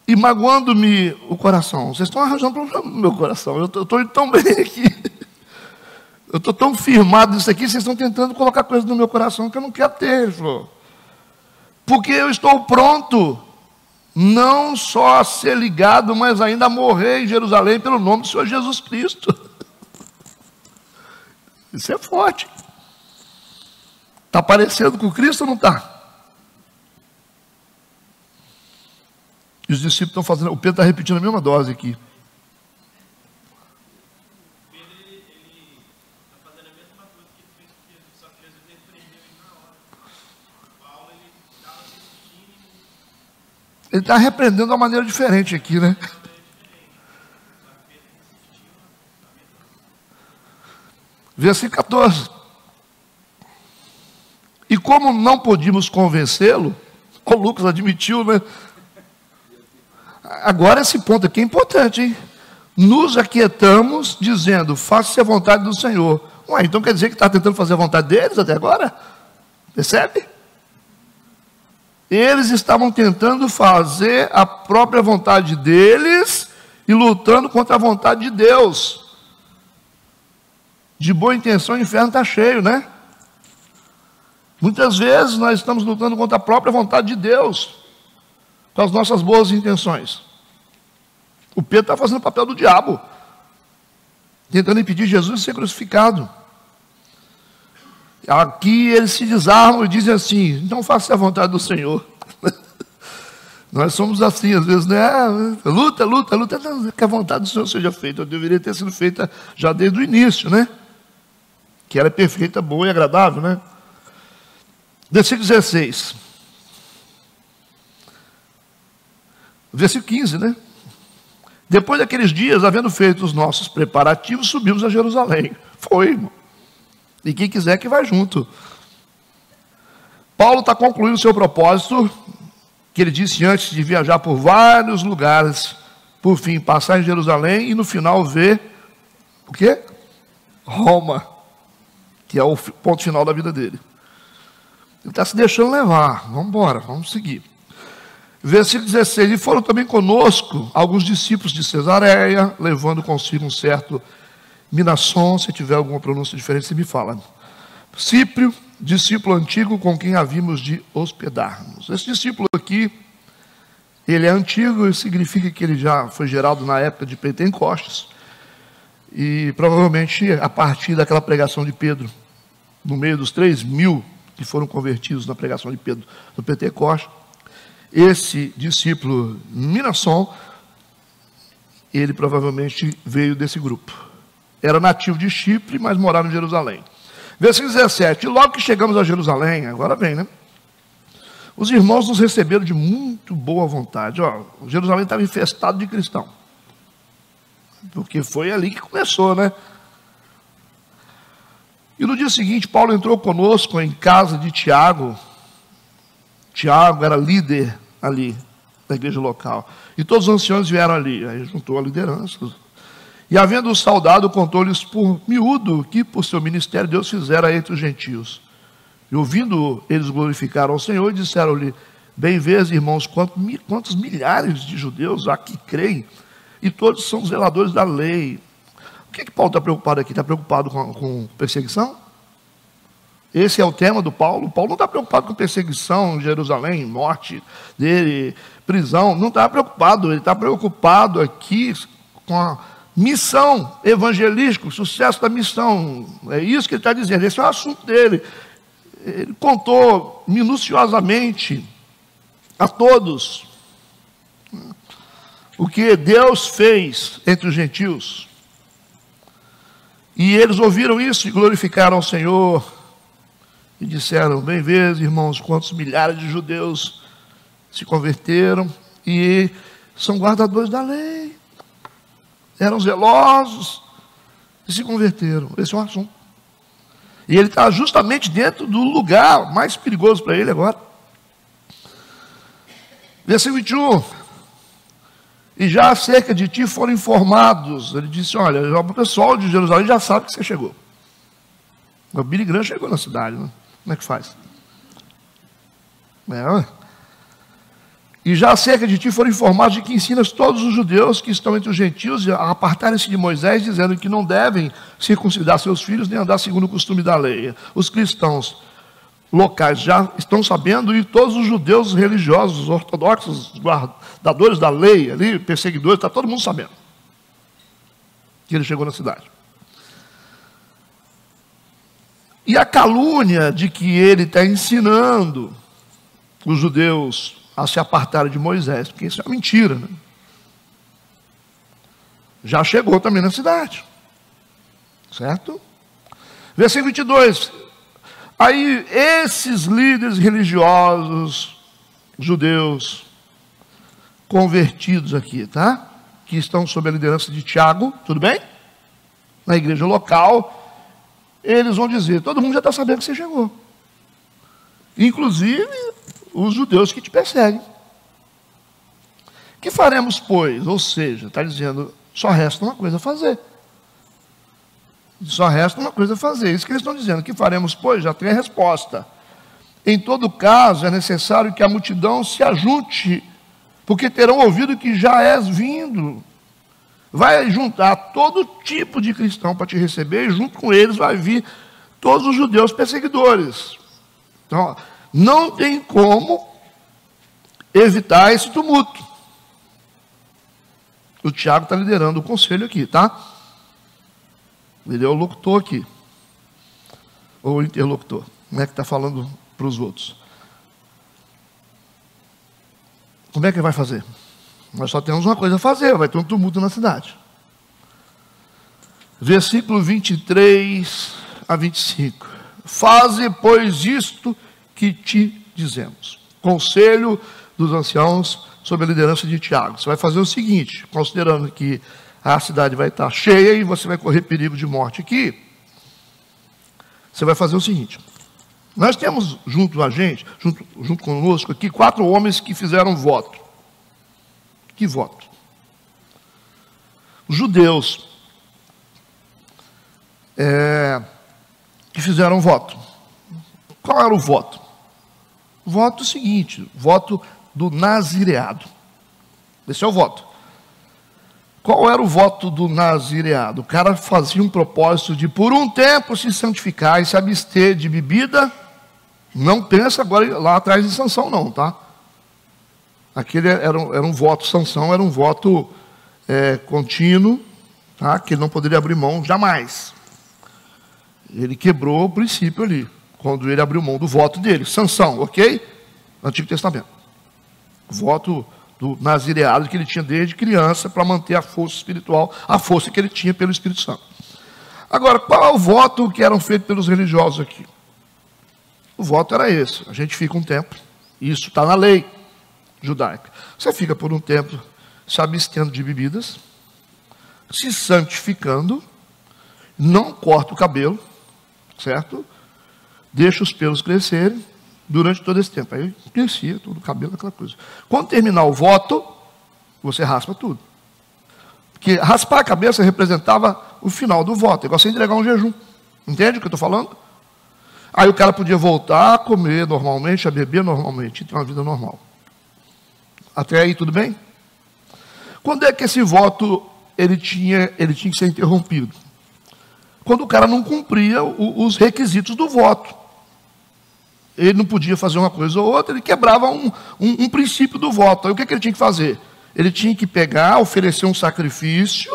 E magoando-me o coração. Vocês estão arranjando problema no meu coração. Eu estou tão bem aqui. Eu estou tão firmado nisso aqui. Vocês estão tentando colocar coisas no meu coração que eu não quero ter, João. Porque eu estou pronto, não só a ser ligado, mas ainda a morrer em Jerusalém pelo nome do Senhor Jesus Cristo. Isso é forte. Está parecendo com Cristo ou não está? E os discípulos estão fazendo, o Pedro está repetindo a mesma dose aqui. Pedro, ele está fazendo a mesma coisa que ele fez com Jesus, só que Jesus ele prendeu ele na hora. Paulo, ele estava assistindo. Ele está repreendendo de uma maneira diferente aqui, né? Versículo 14. E como não podíamos convencê-lo, o Lucas admitiu, né? Agora esse ponto aqui é importante, hein? Nos aquietamos dizendo, faça-se a vontade do Senhor. Ué, então quer dizer que está tentando fazer a vontade deles até agora? Percebe? Eles estavam tentando fazer a própria vontade deles e lutando contra a vontade de Deus. De boa intenção o inferno está cheio, né? Muitas vezes nós estamos lutando contra a própria vontade de Deus, com as nossas boas intenções. O Pedro está fazendo o papel do diabo, tentando impedir Jesus de ser crucificado. Aqui eles se desarmam e dizem assim, então faça a vontade do Senhor. Nós somos assim, às vezes, né? Luta, não, que a vontade do Senhor seja feita. Eu deveria ter sido feita já desde o início, né? Que era perfeita, boa e agradável, né? Versículo 16. Versículo 15, né? Depois daqueles dias, havendo feito os nossos preparativos, subimos a Jerusalém. Foi, irmão. E quem quiser que vai junto. Paulo está concluindo o seu propósito, que ele disse antes de viajar por vários lugares, por fim, passar em Jerusalém e no final ver o quê? Roma, que é o ponto final da vida dele. Ele está se deixando levar. Vamos embora, vamos seguir. Versículo 16, e foram também conosco alguns discípulos de Cesareia, levando consigo um certo Minasson, se tiver alguma pronúncia diferente, você me fala. Cíprio, discípulo antigo com quem havíamos de hospedar-nos. Esse discípulo aqui, ele é antigo, isso significa que ele já foi gerado na época de Pentecostes, e provavelmente a partir daquela pregação de Pedro, no meio dos 3.000 que foram convertidos na pregação de Pedro no Pentecoste. Esse discípulo Mnason, ele provavelmente veio desse grupo. Era nativo de Chipre, mas morava em Jerusalém. Versículo 17. E logo que chegamos a Jerusalém, agora vem, né? Os irmãos nos receberam de muito boa vontade. Ó, Jerusalém estava infestado de cristão. Porque foi ali que começou, né? E no dia seguinte, Paulo entrou conosco em casa de Tiago. Tiago era líder ali da igreja local. E todos os anciãos vieram ali. Aí juntou a liderança. E havendo-os saudado, contou-lhes por miúdo que por seu ministério Deus fizera entre os gentios. E ouvindo, eles glorificaram ao Senhor e disseram-lhe: bem vês, irmãos, quantos milhares de judeus há que creem, e todos são zeladores da lei. O que Paulo está preocupado aqui? Está preocupado com perseguição? Esse é o tema do Paulo. Paulo não está preocupado com perseguição em Jerusalém, morte dele, prisão. Não está preocupado. Ele está preocupado aqui com a missão evangelística, o sucesso da missão. É isso que ele está dizendo. Esse é o assunto dele. Ele contou minuciosamente a todos o que Deus fez entre os gentios. E eles ouviram isso e glorificaram ao Senhor. E disseram: bem vês, irmãos, quantos milhares de judeus se converteram e são guardadores da lei. Eram zelosos e se converteram. Esse é o assunto. E ele está justamente dentro do lugar mais perigoso para ele agora. Versículo 21. E já acerca de ti foram informados. Ele disse: olha, o pessoal de Jerusalém já sabe que você chegou. O Billy Graham chegou na cidade, né? Como é que faz? E já acerca de ti foram informados de que ensinas todos os judeus que estão entre os gentios a apartarem-se de Moisés, dizendo que não devem circuncidar seus filhos nem andar segundo o costume da lei. Os cristãos locais já estão sabendo, e todos os judeus religiosos, os ortodoxos, os guardadores da lei, ali, perseguidores, está todo mundo sabendo que ele chegou na cidade. E a calúnia de que ele está ensinando os judeus a se apartarem de Moisés, porque isso é uma mentira, né? Já chegou também na cidade, certo? Versículo 22. Aí esses líderes religiosos judeus convertidos aqui, tá? Que estão sob a liderança de Tiago, tudo bem? Na igreja local, eles vão dizer: todo mundo já está sabendo que você chegou. Inclusive os judeus que te perseguem. Que faremos, pois? Ou seja, está dizendo, só resta uma coisa a fazer. Só resta uma coisa a fazer. Isso que eles estão dizendo. Que faremos, pois? Já tem a resposta. Em todo caso, é necessário que a multidão se ajunte, porque terão ouvido que já és vindo. Vai juntar todo tipo de cristão para te receber, e junto com eles vai vir todos os judeus perseguidores. Então, não tem como evitar esse tumulto. O Tiago está liderando o conselho aqui, tá? Ele é o locutor aqui. Ou o interlocutor. Como é que está falando para os outros? Como é que vai fazer? Nós só temos uma coisa a fazer, vai ter um tumulto na cidade. Versículo 23 a 25. Faze, pois, isto que te dizemos. Conselho dos anciãos sob a liderança de Tiago. Você vai fazer o seguinte, considerando que a cidade vai estar cheia e você vai correr perigo de morte aqui, você vai fazer o seguinte: nós temos junto a gente, junto conosco aqui, 4 homens que fizeram voto. Que voto? Os judeus que fizeram voto. Qual era o voto? O voto seguinte, voto do nazireado. Esse é o voto. Qual era o voto do nazireado? O cara fazia um propósito de por um tempo se santificar e se abster de bebida. Não pensa agora lá atrás de Sansão não, tá? Aquele era um voto, Sansão era um voto contínuo, tá? Que ele não poderia abrir mão jamais. Ele quebrou o princípio ali. quando ele abriu mão do voto dele. Sansão, ok? Antigo Testamento. Voto do nazireado que ele tinha desde criança para manter a força espiritual, a força que ele tinha pelo Espírito Santo. Agora, qual é o voto que eram feitos pelos religiosos aqui? O voto era esse: a gente fica um tempo, isso está na lei judaica, você fica por um tempo se abstendo de bebidas, se santificando, não corta o cabelo, certo? Deixa os pelos crescerem durante todo esse tempo. Aí crescia todo o cabelo, aquela coisa. Quando terminar o voto, você raspa tudo. Porque raspar a cabeça representava o final do voto, igual você entregar um jejum. Entende o que eu estou falando? Aí o cara podia voltar a comer normalmente, a beber normalmente, e ter uma vida normal. Até aí tudo bem? Quando é que esse voto ele tinha que ser interrompido? Quando o cara não cumpria os requisitos do voto. Ele não podia fazer uma coisa ou outra, ele quebrava um princípio do voto. Aí o que ele tinha que fazer? Ele tinha que pegar, oferecer um sacrifício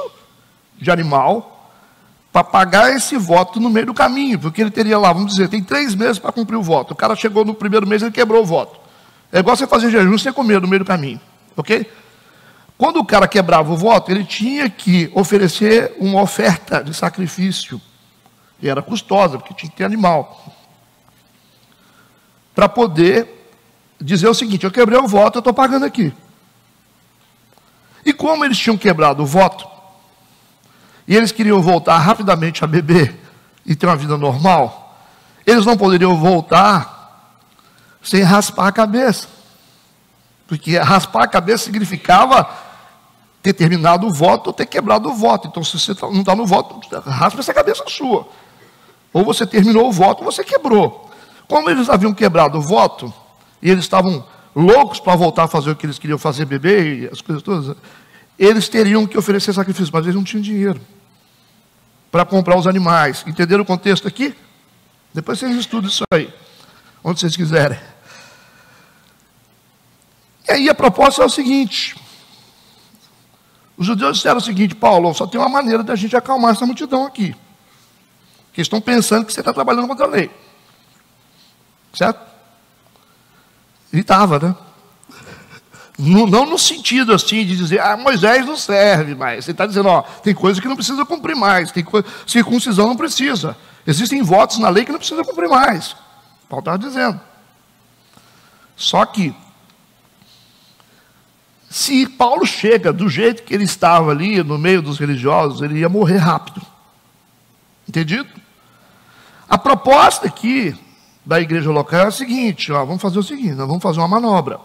de animal para pagar esse voto no meio do caminho, porque ele teria lá, vamos dizer, tem 3 meses para cumprir o voto. O cara chegou no primeiro mês, ele quebrou o voto. É igual você fazer jejum sem comer no meio do caminho, ok? Quando o cara quebrava o voto, ele tinha que oferecer uma oferta de sacrifício, e era custosa, porque tinha que ter animal, para poder dizer o seguinte: eu quebrei o voto, eu estou pagando aqui. E como eles tinham quebrado o voto, e eles queriam voltar rapidamente a beber e ter uma vida normal, eles não poderiam voltar sem raspar a cabeça. Porque raspar a cabeça significava ter terminado o voto ou ter quebrado o voto. Então, se você não está no voto, raspa essa cabeça sua. Ou você terminou o voto ou você quebrou. Como eles haviam quebrado o voto, e eles estavam loucos para voltar a fazer o que eles queriam fazer, beber e as coisas todas, eles teriam que oferecer sacrifício, mas eles não tinham dinheiro para comprar os animais. Entenderam o contexto aqui? Depois vocês estudam isso aí, onde vocês quiserem. E aí a proposta é o seguinte: os judeus disseram o seguinte: Paulo, só tem uma maneira da gente acalmar essa multidão aqui, que estão pensando que você está trabalhando contra a lei. Certo? E estava, né? Não no sentido assim de dizer, Moisés não serve mais. Você está dizendo, tem coisa que não precisa cumprir mais, circuncisão não precisa. Existem votos na lei que não precisa cumprir mais. Paulo estava dizendo. Só que, se Paulo chega do jeito que ele estava ali, no meio dos religiosos, ele ia morrer rápido. Entendido? A proposta aqui da igreja local é a seguinte: vamos fazer o seguinte, nós vamos fazer uma manobra.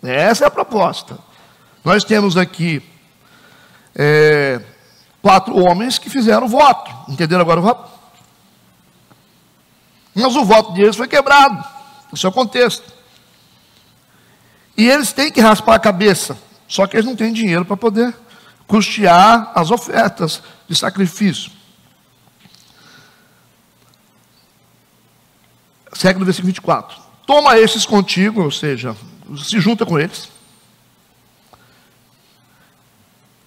Essa é a proposta. Nós temos aqui 4 homens que fizeram voto. Entenderam agora o voto? Mas o voto deles foi quebrado. Esse é o contexto. E eles têm que raspar a cabeça. Só que eles não têm dinheiro para poder custear as ofertas de sacrifício. Segue no versículo 24. Toma estes contigo, ou seja, se junta com eles,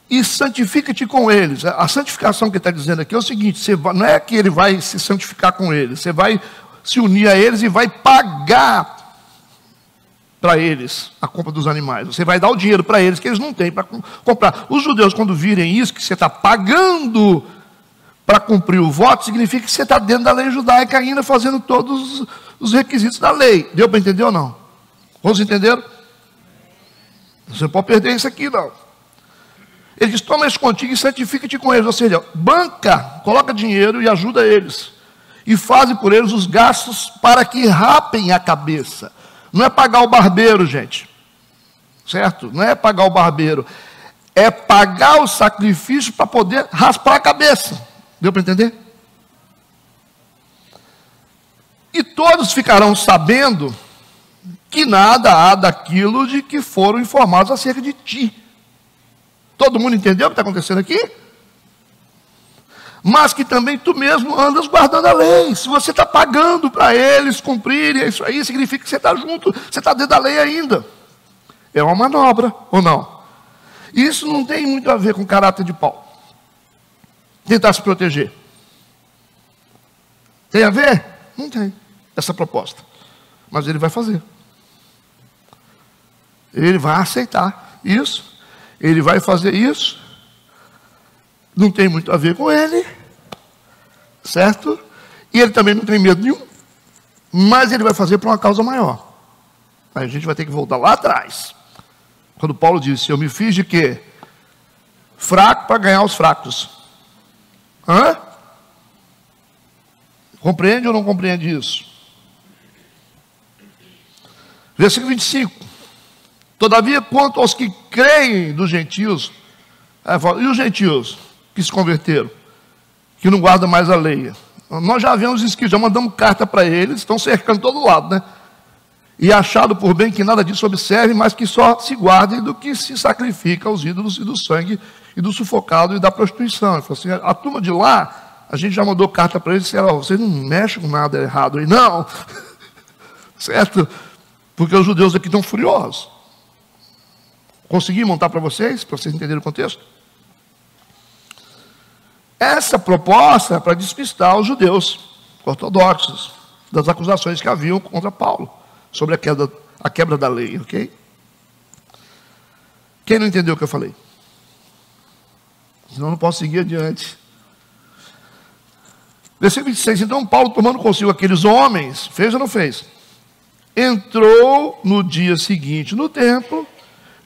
e santifica-te com eles. A santificação que ele está dizendo aqui é o seguinte: não é que ele vai se santificar com eles, você vai se unir a eles e vai pagar para eles a compra dos animais. Você vai dar o dinheiro para eles que eles não têm para comprar. Os judeus, quando virem isso, que você está pagando para cumprir o voto, significa que você está dentro da lei judaica ainda, fazendo todos os requisitos da lei. Deu para entender ou não? Vocês entenderam? Você não pode perder isso aqui, não. Ele diz: toma isso contigo e santifica-te com eles. Ou seja, banca, coloca dinheiro e ajuda eles. E faze por eles os gastos para que rapem a cabeça. Não é pagar o barbeiro, gente. Certo? Não é pagar o barbeiro. É pagar o sacrifício para poder raspar a cabeça. Deu para entender? E todos ficarão sabendo que nada há daquilo de que foram informados acerca de ti. Todo mundo entendeu o que está acontecendo aqui? Mas que também tu mesmo andas guardando a lei. Se você está pagando para eles cumprirem isso aí, significa que você está junto, você está dentro da lei ainda. É uma manobra, ou não? Isso não tem muito a ver com o caráter de Paulo. Tentar se proteger. Tem a ver? Não tem. essa proposta. Mas ele vai fazer. Ele vai aceitar isso. Ele vai fazer isso. Não tem muito a ver com ele. Certo? E ele também não tem medo nenhum. Mas ele vai fazer por uma causa maior. Aí a gente vai ter que voltar lá atrás. Quando Paulo disse, eu me fiz de quê? Fraco para ganhar os fracos. Hã? Compreende ou não compreende isso? Versículo 25. Todavia, quanto aos que creem dos gentios, e os gentios que se converteram, que não guardam mais a lei? Nós já havíamos escrito, já mandamos carta para eles, estão cercando todo lado, né? E achado por bem que nada disso observe, mas que só se guardem do que se sacrifica aos ídolos e do sangue e do sufocado e da prostituição. Ele falou assim, a turma de lá, a gente já mandou carta para eles, e disseram, vocês não mexem com nada errado aí, não. Certo? Porque os judeus aqui estão furiosos. Consegui montar para vocês entenderem o contexto? Essa proposta é para despistar os judeus ortodoxos das acusações que haviam contra Paulo sobre a quebra da lei, ok? Quem não entendeu o que eu falei? Senão não posso seguir adiante. Versículo 26, então Paulo, tomando consigo aqueles homens, fez ou não fez? Entrou no dia seguinte no templo,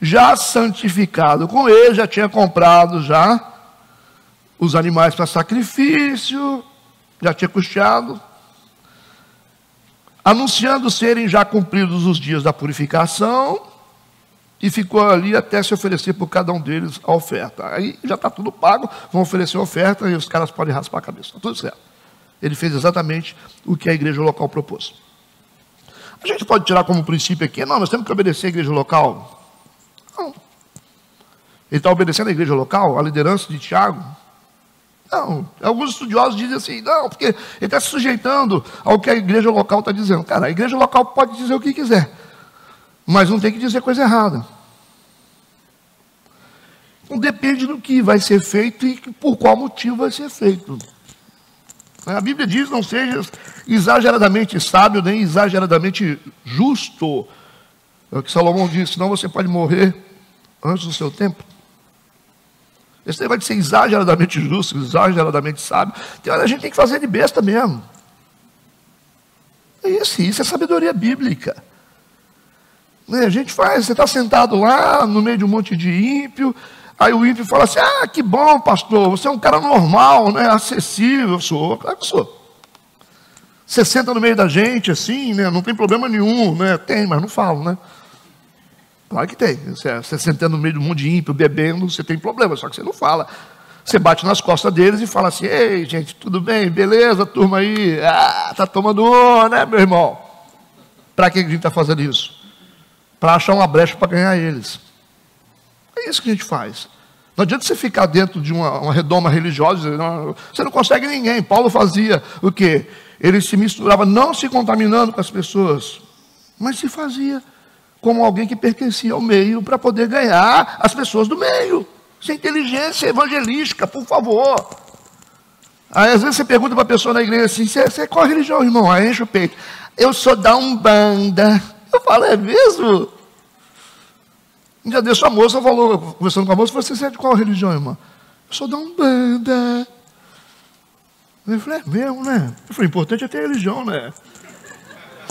já santificado com ele, já tinha comprado já os animais para sacrifício, já tinha custeado, anunciando serem já cumpridos os dias da purificação, e ficou ali até se oferecer por cada um deles a oferta. Aí já está tudo pago, vão oferecer a oferta e os caras podem raspar a cabeça. Está tudo certo. Ele fez exatamente o que a igreja local propôs. A gente pode tirar como princípio aqui, não, nós temos que obedecer a igreja local. Não. Ele está obedecendo a igreja local, a liderança de Tiago? Não. Alguns estudiosos dizem assim, não, porque ele está se sujeitando ao que a igreja local está dizendo. Cara, a igreja local pode dizer o que quiser, mas não tem que dizer coisa errada. Então depende do que vai ser feito e por qual motivo vai ser feito. A Bíblia diz, não seja exageradamente sábio, nem exageradamente justo. É o que Salomão disse, senão você pode morrer antes do seu tempo. Esse negócio de ser exageradamente justo, exageradamente sábio, a gente tem que fazer de besta mesmo. Isso é sabedoria bíblica. A gente faz, você está sentado lá no meio de um monte de ímpio, aí o ímpio fala assim, que bom pastor, você é um cara normal, né, acessível. Eu sou, claro que eu sou. Você senta no meio da gente assim, né, não tem problema nenhum, né? Tem, mas não falo, né? Claro que tem. Você sentando no meio de um monte de ímpio, bebendo, você tem problema, só que você não fala. Você bate nas costas deles e fala assim, ei gente, tudo bem, beleza, turma aí? Tá tomando um, né, meu irmão? Para que a gente está fazendo isso? Para achar uma brecha para ganhar eles. É isso que a gente faz. Não adianta você ficar dentro de uma redoma religiosa, você não consegue ninguém. Paulo fazia o quê? Ele se misturava, não se contaminando com as pessoas, mas se fazia como alguém que pertencia ao meio para poder ganhar as pessoas do meio. Isso é inteligência evangelística, por favor. Aí às vezes você pergunta para a pessoa na igreja assim, você é qual religião, irmão? Aí enche o peito. Eu sou da Umbanda. Eu falo, é mesmo? Um dia desse a moça falou, conversando com a moça, você é de qual religião, irmã? Eu sou da Umbanda. Eu falei, é mesmo, né? Eu falei, importante é ter religião, né?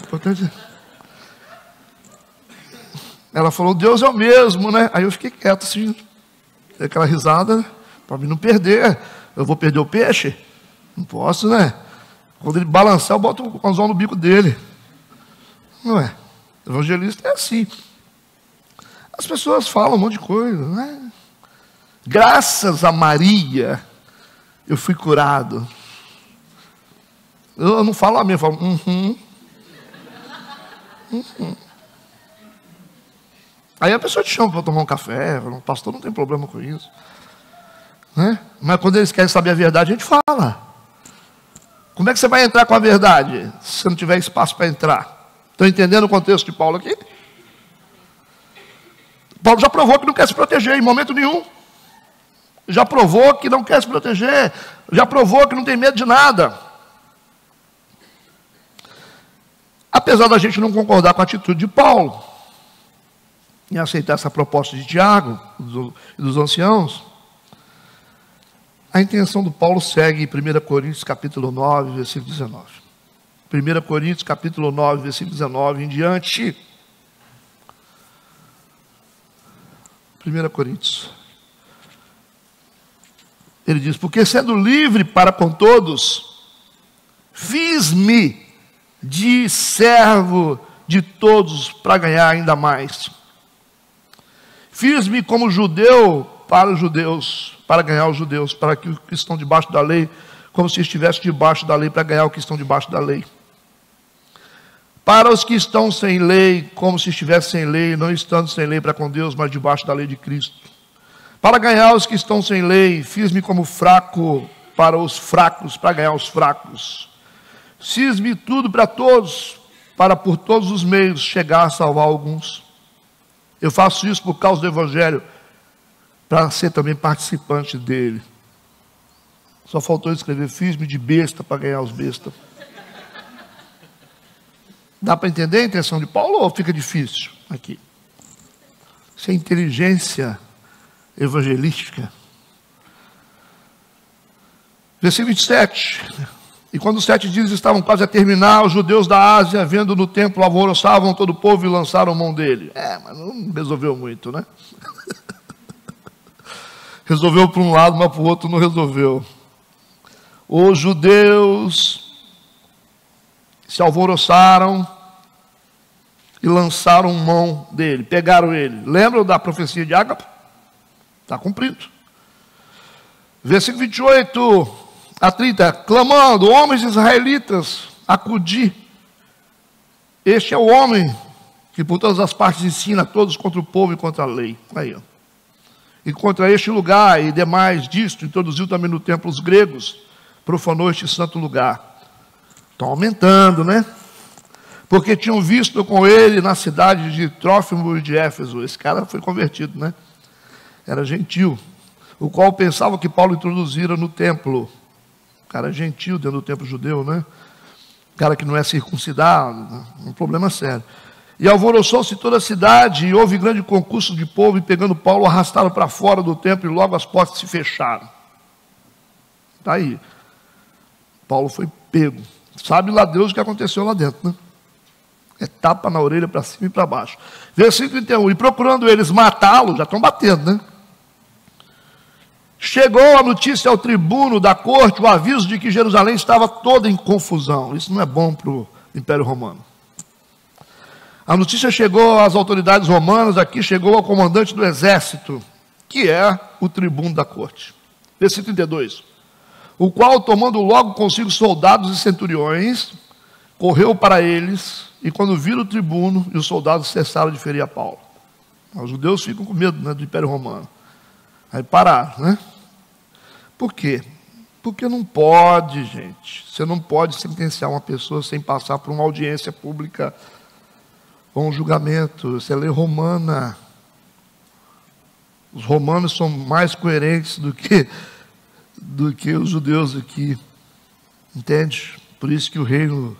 Importante. Ela falou, Deus é o mesmo, né? Aí eu fiquei quieto, assim, aquela risada, para mim não perder. Eu vou perder o peixe? Não posso, né? Quando ele balançar, eu boto o anzol no bico dele. Não é? O evangelista é assim. As pessoas falam um monte de coisa, né? Graças a Maria, eu fui curado. Eu não falo amém, eu falo Aí a pessoa te chama para tomar um café, fala, pastor, não tem problema com isso. Né? Mas quando eles querem saber a verdade, a gente fala. Como é que você vai entrar com a verdade, se você não tiver espaço para entrar? Estão entendendo o contexto de Paulo aqui? Paulo já provou que não quer se proteger em momento nenhum. Já provou que não quer se proteger. Já provou que não tem medo de nada. Apesar da gente não concordar com a atitude de Paulo, em aceitar essa proposta de Tiago e dos anciãos, a intenção do Paulo segue em 1 Coríntios capítulo 9, versículo 19. 1 Coríntios capítulo 9, versículo 19 em diante. 1 Coríntios. Ele diz, porque sendo livre para com todos, fiz-me de servo de todos para ganhar ainda mais. Fiz-me como judeu para os judeus, para ganhar os judeus, para que os que estão debaixo da lei, como se estivesse debaixo da lei, para ganhar os que estão debaixo da lei. Para os que estão sem lei, como se estivesse sem lei, não estando sem lei para com Deus, mas debaixo da lei de Cristo. Para ganhar os que estão sem lei, fiz-me como fraco para os fracos, para ganhar os fracos. Fiz-me tudo para todos, para por todos os meios chegar a salvar alguns. Eu faço isso por causa do Evangelho, para ser também participante dele. Só faltou escrever, fiz-me de besta para ganhar os bestas. Dá para entender a intenção de Paulo ou fica difícil aqui? Isso é inteligência evangelística. Versículo 27. E quando os 7 dias estavam quase a terminar, os judeus da Ásia, vendo no templo, alvoroçavam todo o povo e lançaram mão dele. Mas não resolveu muito, né? Resolveu para um lado, mas para o outro não resolveu. Os judeus se alvoroçaram e lançaram mão dele, pegaram ele. Lembram da profecia de Ágape? Está cumprido. Versículo 28 a 30. Clamando, homens israelitas, acudi. Este é o homem que por todas as partes ensina a todos contra o povo e contra a lei. Aí, ó. E contra este lugar e demais disto, introduziu também no templo os gregos, profanou este santo lugar. Estão aumentando, né? Porque tinham visto com ele na cidade de Trófimo e de Éfeso. Esse cara foi convertido, né? Era gentil, o qual pensava que Paulo introduzira no templo. O cara gentil dentro do templo judeu, né? O cara que não é circuncidado, um problema sério. E alvoroçou-se toda a cidade, e houve grande concurso de povo, e pegando Paulo, arrastaram para fora do templo, e logo as portas se fecharam. Está aí. Paulo foi pego. Sabe lá Deus o que aconteceu lá dentro, né? É tapa na orelha para cima e para baixo. Versículo 31. E procurando eles matá-lo, já estão batendo, né? Chegou a notícia ao tribuno da corte, o aviso de que Jerusalém estava toda em confusão. Isso não é bom para o Império Romano. A notícia chegou às autoridades romanas, aqui chegou ao comandante do exército, que é o tribuno da corte. Versículo 32. O qual, tomando logo consigo soldados e centuriões, correu para eles, e quando viram o tribuno e os soldados cessaram de ferir a Paulo. Os judeus ficam com medo, né, do Império Romano. Aí pararam, né? Por quê? Porque não pode, gente. Você não pode sentenciar uma pessoa sem passar por uma audiência pública ou um julgamento. Isso é lei romana. Os romanos são mais coerentes do que os judeus aqui. Entende? Por isso que o reino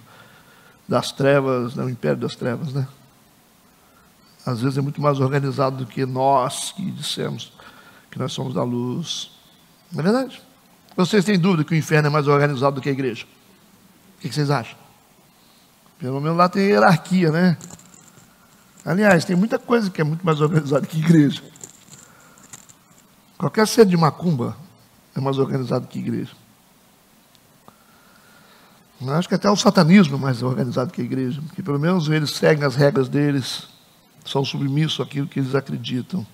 das trevas, o império das trevas, né? Às vezes é muito mais organizado do que nós que dissemos que nós somos da luz. Não é verdade? Vocês têm dúvida que o inferno é mais organizado do que a igreja? O que vocês acham? Pelo menos lá tem hierarquia, né? Aliás, tem muita coisa que é muito mais organizada que a igreja. Qualquer centro de macumba é mais organizado que a igreja. Eu acho que até o satanismo é mais organizado que a igreja, porque pelo menos eles seguem as regras deles, são submissos àquilo que eles acreditam,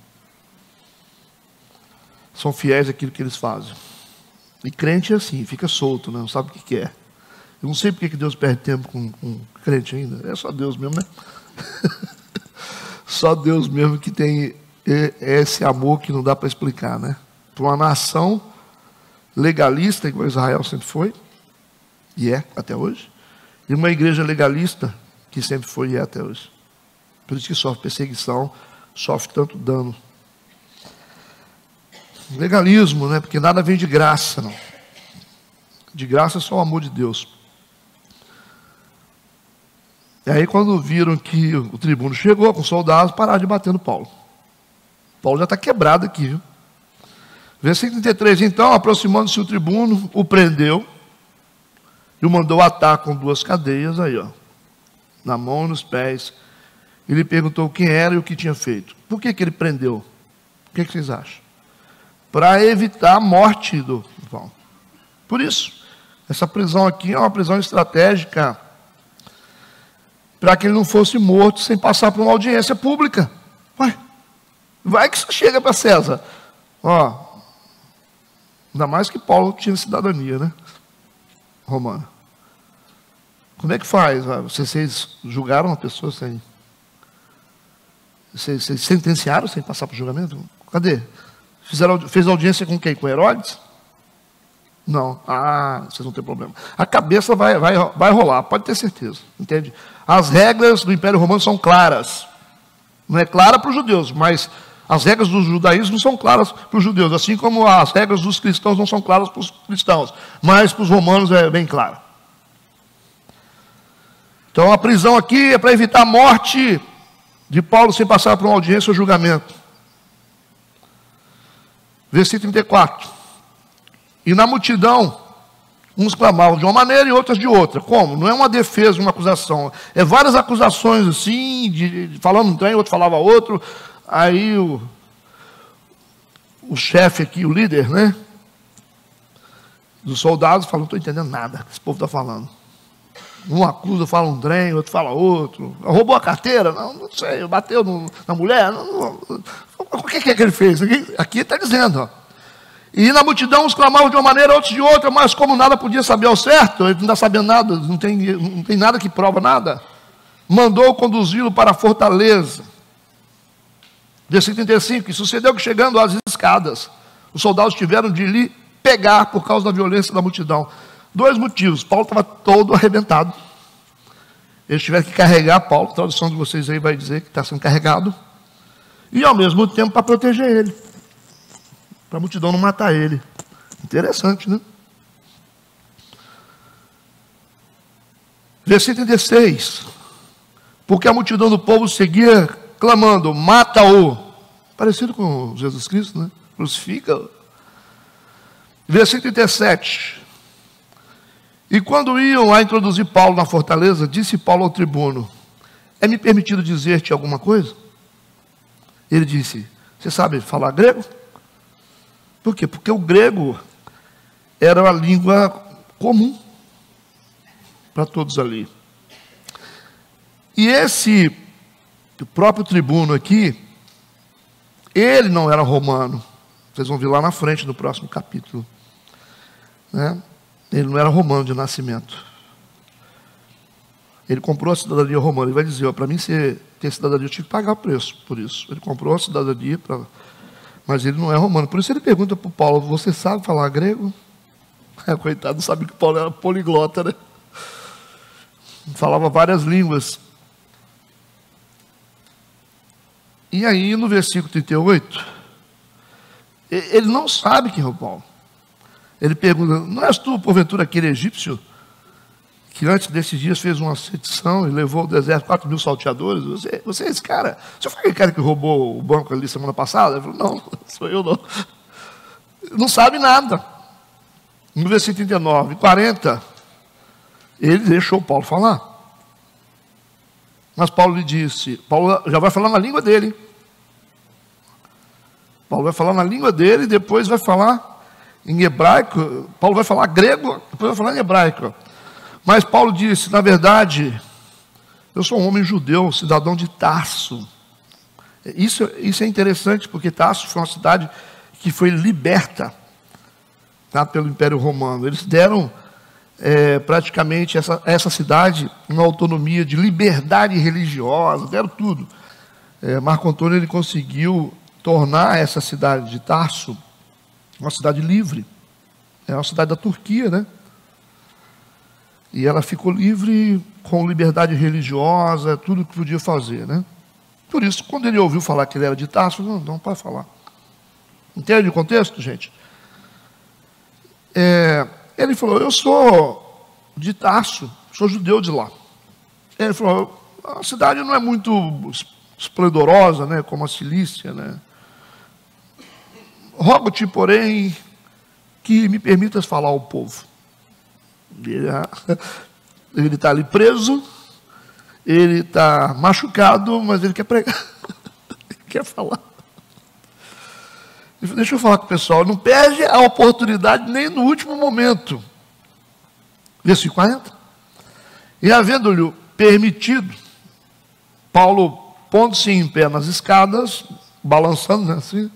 são fiéis àquilo que eles fazem. E crente é assim, fica solto, né? Não sabe o que quer. Eu não sei porque que Deus perde tempo com crente ainda, é só Deus mesmo, né? Só Deus mesmo que tem esse amor que não dá para explicar, né? Para uma nação legalista, igual Israel sempre foi, e é até hoje, e uma igreja legalista, que sempre foi e é até hoje. Por isso que sofre perseguição, sofre tanto dano. Legalismo, né? Porque nada vem de graça, não. De graça é só o amor de Deus. E aí, quando viram que o tribuno chegou com soldados, pararam de bater no Paulo. Paulo já está quebrado aqui, viu? Versículo 33. Então, aproximando-se o tribuno, o prendeu e o mandou atar com 2 cadeias, aí, ó, na mão e nos pés. E lhe perguntou quem era e o que tinha feito. Por que ele prendeu? O que vocês acham? Para evitar a morte do Paulo. Por isso, essa prisão aqui é uma prisão estratégica para que ele não fosse morto sem passar por uma audiência pública. Ué, vai que isso chega para César. Ó, ainda mais que Paulo tinha cidadania, né? Romana. Como é que faz? Vocês julgaram uma pessoa sem... Vocês sentenciaram sem passar por julgamento? Cadê? Fez audiência com quem? Com Herodes? Não. Ah, vocês não têm problema. A cabeça vai rolar, pode ter certeza. Entende? As regras do Império Romano são claras. Não é clara para os judeus, mas as regras do judaísmo não são claras para os judeus, assim como as regras dos cristãos não são claras para os cristãos, mas para os romanos é bem clara. Então a prisão aqui é para evitar a morte de Paulo sem passar por uma audiência ou julgamento. Versículo 34. E na multidão, uns clamavam de uma maneira e outras de outra. Como? Não é uma defesa, uma acusação. É várias acusações assim, falando um trem, outro falava outro. Aí o chefe aqui, o líder, né? Dos soldados, falou, não estou entendendo nada que esse povo está falando. Um acusa, fala um trem, outro fala outro. Roubou a carteira? Não sei, bateu na mulher? O que é que ele fez? Aqui está dizendo, ó. E na multidão uns clamavam de uma maneira, outros de outra, mas como nada podia saber ao certo, ele não está sabendo nada, não tem nada que prova nada, mandou conduzi-lo para a fortaleza. Versículo 35, e sucedeu que chegando às escadas, os soldados tiveram de lhe pegar por causa da violência da multidão. 2 motivos, Paulo estava todo arrebentado, eles tiveram que carregar Paulo, a tradução de vocês aí vai dizer que está sendo carregado, e ao mesmo tempo para proteger ele, para a multidão não matar ele. Interessante, né? Versículo 36, porque a multidão do povo seguia clamando, mata-o, parecido com Jesus Cristo, né? Crucifica-o. Versículo 37, e quando iam a introduzir Paulo na fortaleza, disse Paulo ao tribuno, é-me permitido dizer-te alguma coisa? Ele disse, você sabe falar grego? Por quê? Porque o grego era a língua comum para todos ali. E o próprio tribuno aqui, ele não era romano. Vocês vão ver lá na frente, no próximo capítulo. Né? Ele não era romano de nascimento. Ele comprou a cidadania romana. Ele vai dizer, para mim ter cidadania, eu tive que pagar o preço por isso. Ele comprou a cidadania, mas ele não é romano. Por isso ele pergunta para o Paulo, você sabe falar grego? Coitado, não sabe que Paulo era poliglota, né? Falava várias línguas. E aí, no versículo 38, ele não sabe quem é o Paulo. Ele pergunta, não és tu, porventura, aquele egípcio que antes desses dias fez uma sedição e levou ao deserto 4.000 salteadores? Você é esse cara? Você foi aquele cara que roubou o banco ali semana passada? Ele falou, não, sou eu não. Não sabe nada. No versículo 39 e 40, ele deixou Paulo falar. Mas Paulo lhe disse, Paulo já vai falar na língua dele. Paulo vai falar na língua dele e depois vai falar em hebraico. Paulo vai falar grego, depois vai falar em hebraico. Mas Paulo disse, na verdade, eu sou um homem judeu, cidadão de Tarso. Isso é interessante, porque Tarso foi uma cidade que foi liberta, tá, pelo Império Romano. Eles deram praticamente essa cidade uma autonomia de liberdade religiosa, deram tudo. Marco Antônio ele conseguiu tornar essa cidade de Tarso uma cidade livre. É uma cidade da Turquia, né? E ela ficou livre, com liberdade religiosa, tudo que podia fazer, né? Por isso, quando ele ouviu falar que ele era de Tarso, não pode falar. Entende o contexto, gente? Ele falou, eu sou de Tarso, sou judeu de lá. Ele falou, a cidade não é muito esplendorosa, né, como a Cilícia, né? Rogo-te, porém, que me permitas falar ao povo. Ele está ali preso, ele está machucado, mas ele quer pregar, ele quer falar. Ele falou, deixa eu falar com o pessoal, não perde a oportunidade nem no último momento. Versículo 40. E havendo-lhe permitido, Paulo, pondo-se em pé nas escadas, balançando, né, assim,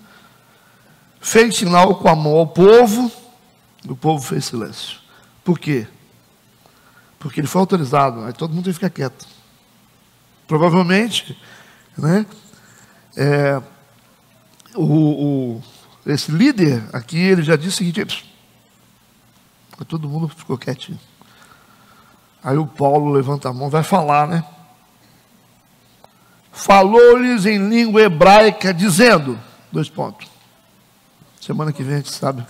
fez sinal com a mão ao povo, o povo fez silêncio. Por quê? Porque ele foi autorizado, aí todo mundo tem que ficar quieto. Provavelmente, né, esse líder aqui, ele já disse o seguinte, todo mundo ficou quietinho. Aí o Paulo levanta a mão, vai falar, né? Falou-lhes em língua hebraica, dizendo, 2 pontos. Semana que vem a gente sabe.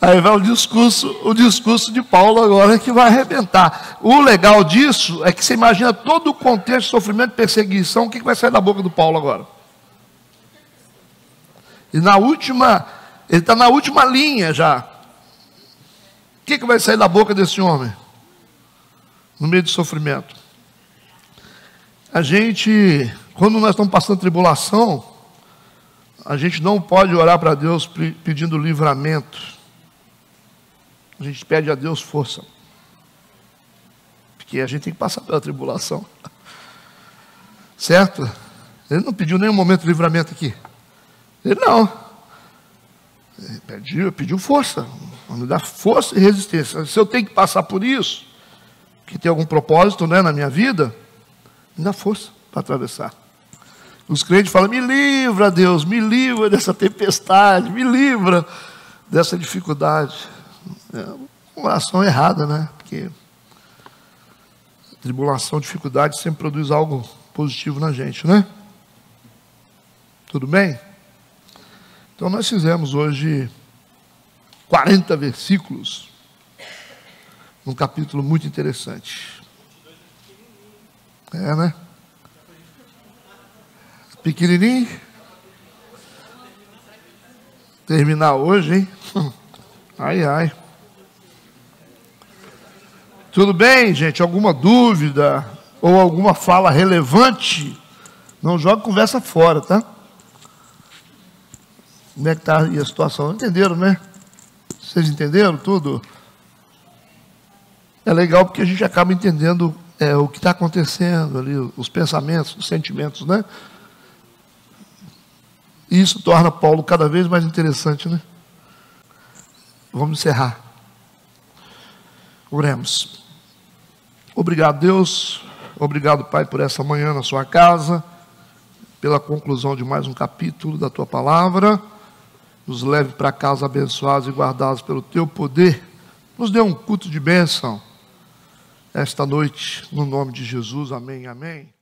Aí vai o discurso de Paulo agora que vai arrebentar. O legal disso é que você imagina todo o contexto de sofrimento e perseguição, o que vai sair da boca do Paulo agora? E ele está na última linha já. O que vai sair da boca desse homem? No meio do sofrimento. A gente, quando nós estamos passando tribulação, a gente não pode orar para Deus pedindo livramento. A gente pede a Deus força. Porque a gente tem que passar pela tribulação. Certo? Ele não pediu nenhum momento de livramento aqui. Ele não. Ele pediu força. Me dá força e resistência. Se eu tenho que passar por isso, que tem algum propósito, né, na minha vida, me dá força para atravessar. Os crentes falam, me livra, Deus, me livra dessa tempestade, me livra dessa dificuldade. É uma oração errada, né? Porque tribulação, dificuldade sempre produz algo positivo na gente, né? Tudo bem? Então nós fizemos hoje 40 versículos, um capítulo muito interessante. É, né? Pequenininho. Terminar hoje, hein? Ai, ai. Tudo bem, gente? Alguma dúvida ou alguma fala relevante? Não joga conversa fora, tá? Como é que está aí a situação? Entenderam, né? Vocês entenderam tudo? É legal porque a gente acaba entendendo o que está acontecendo ali, os pensamentos, os sentimentos, né? E isso torna Paulo cada vez mais interessante, né? Vamos encerrar. Oremos. Obrigado, Deus. Obrigado, Pai, por essa manhã na sua casa, pela conclusão de mais um capítulo da tua palavra. Nos leve para casa abençoados e guardados pelo teu poder. Nos dê um culto de bênção esta noite, no nome de Jesus. Amém, amém.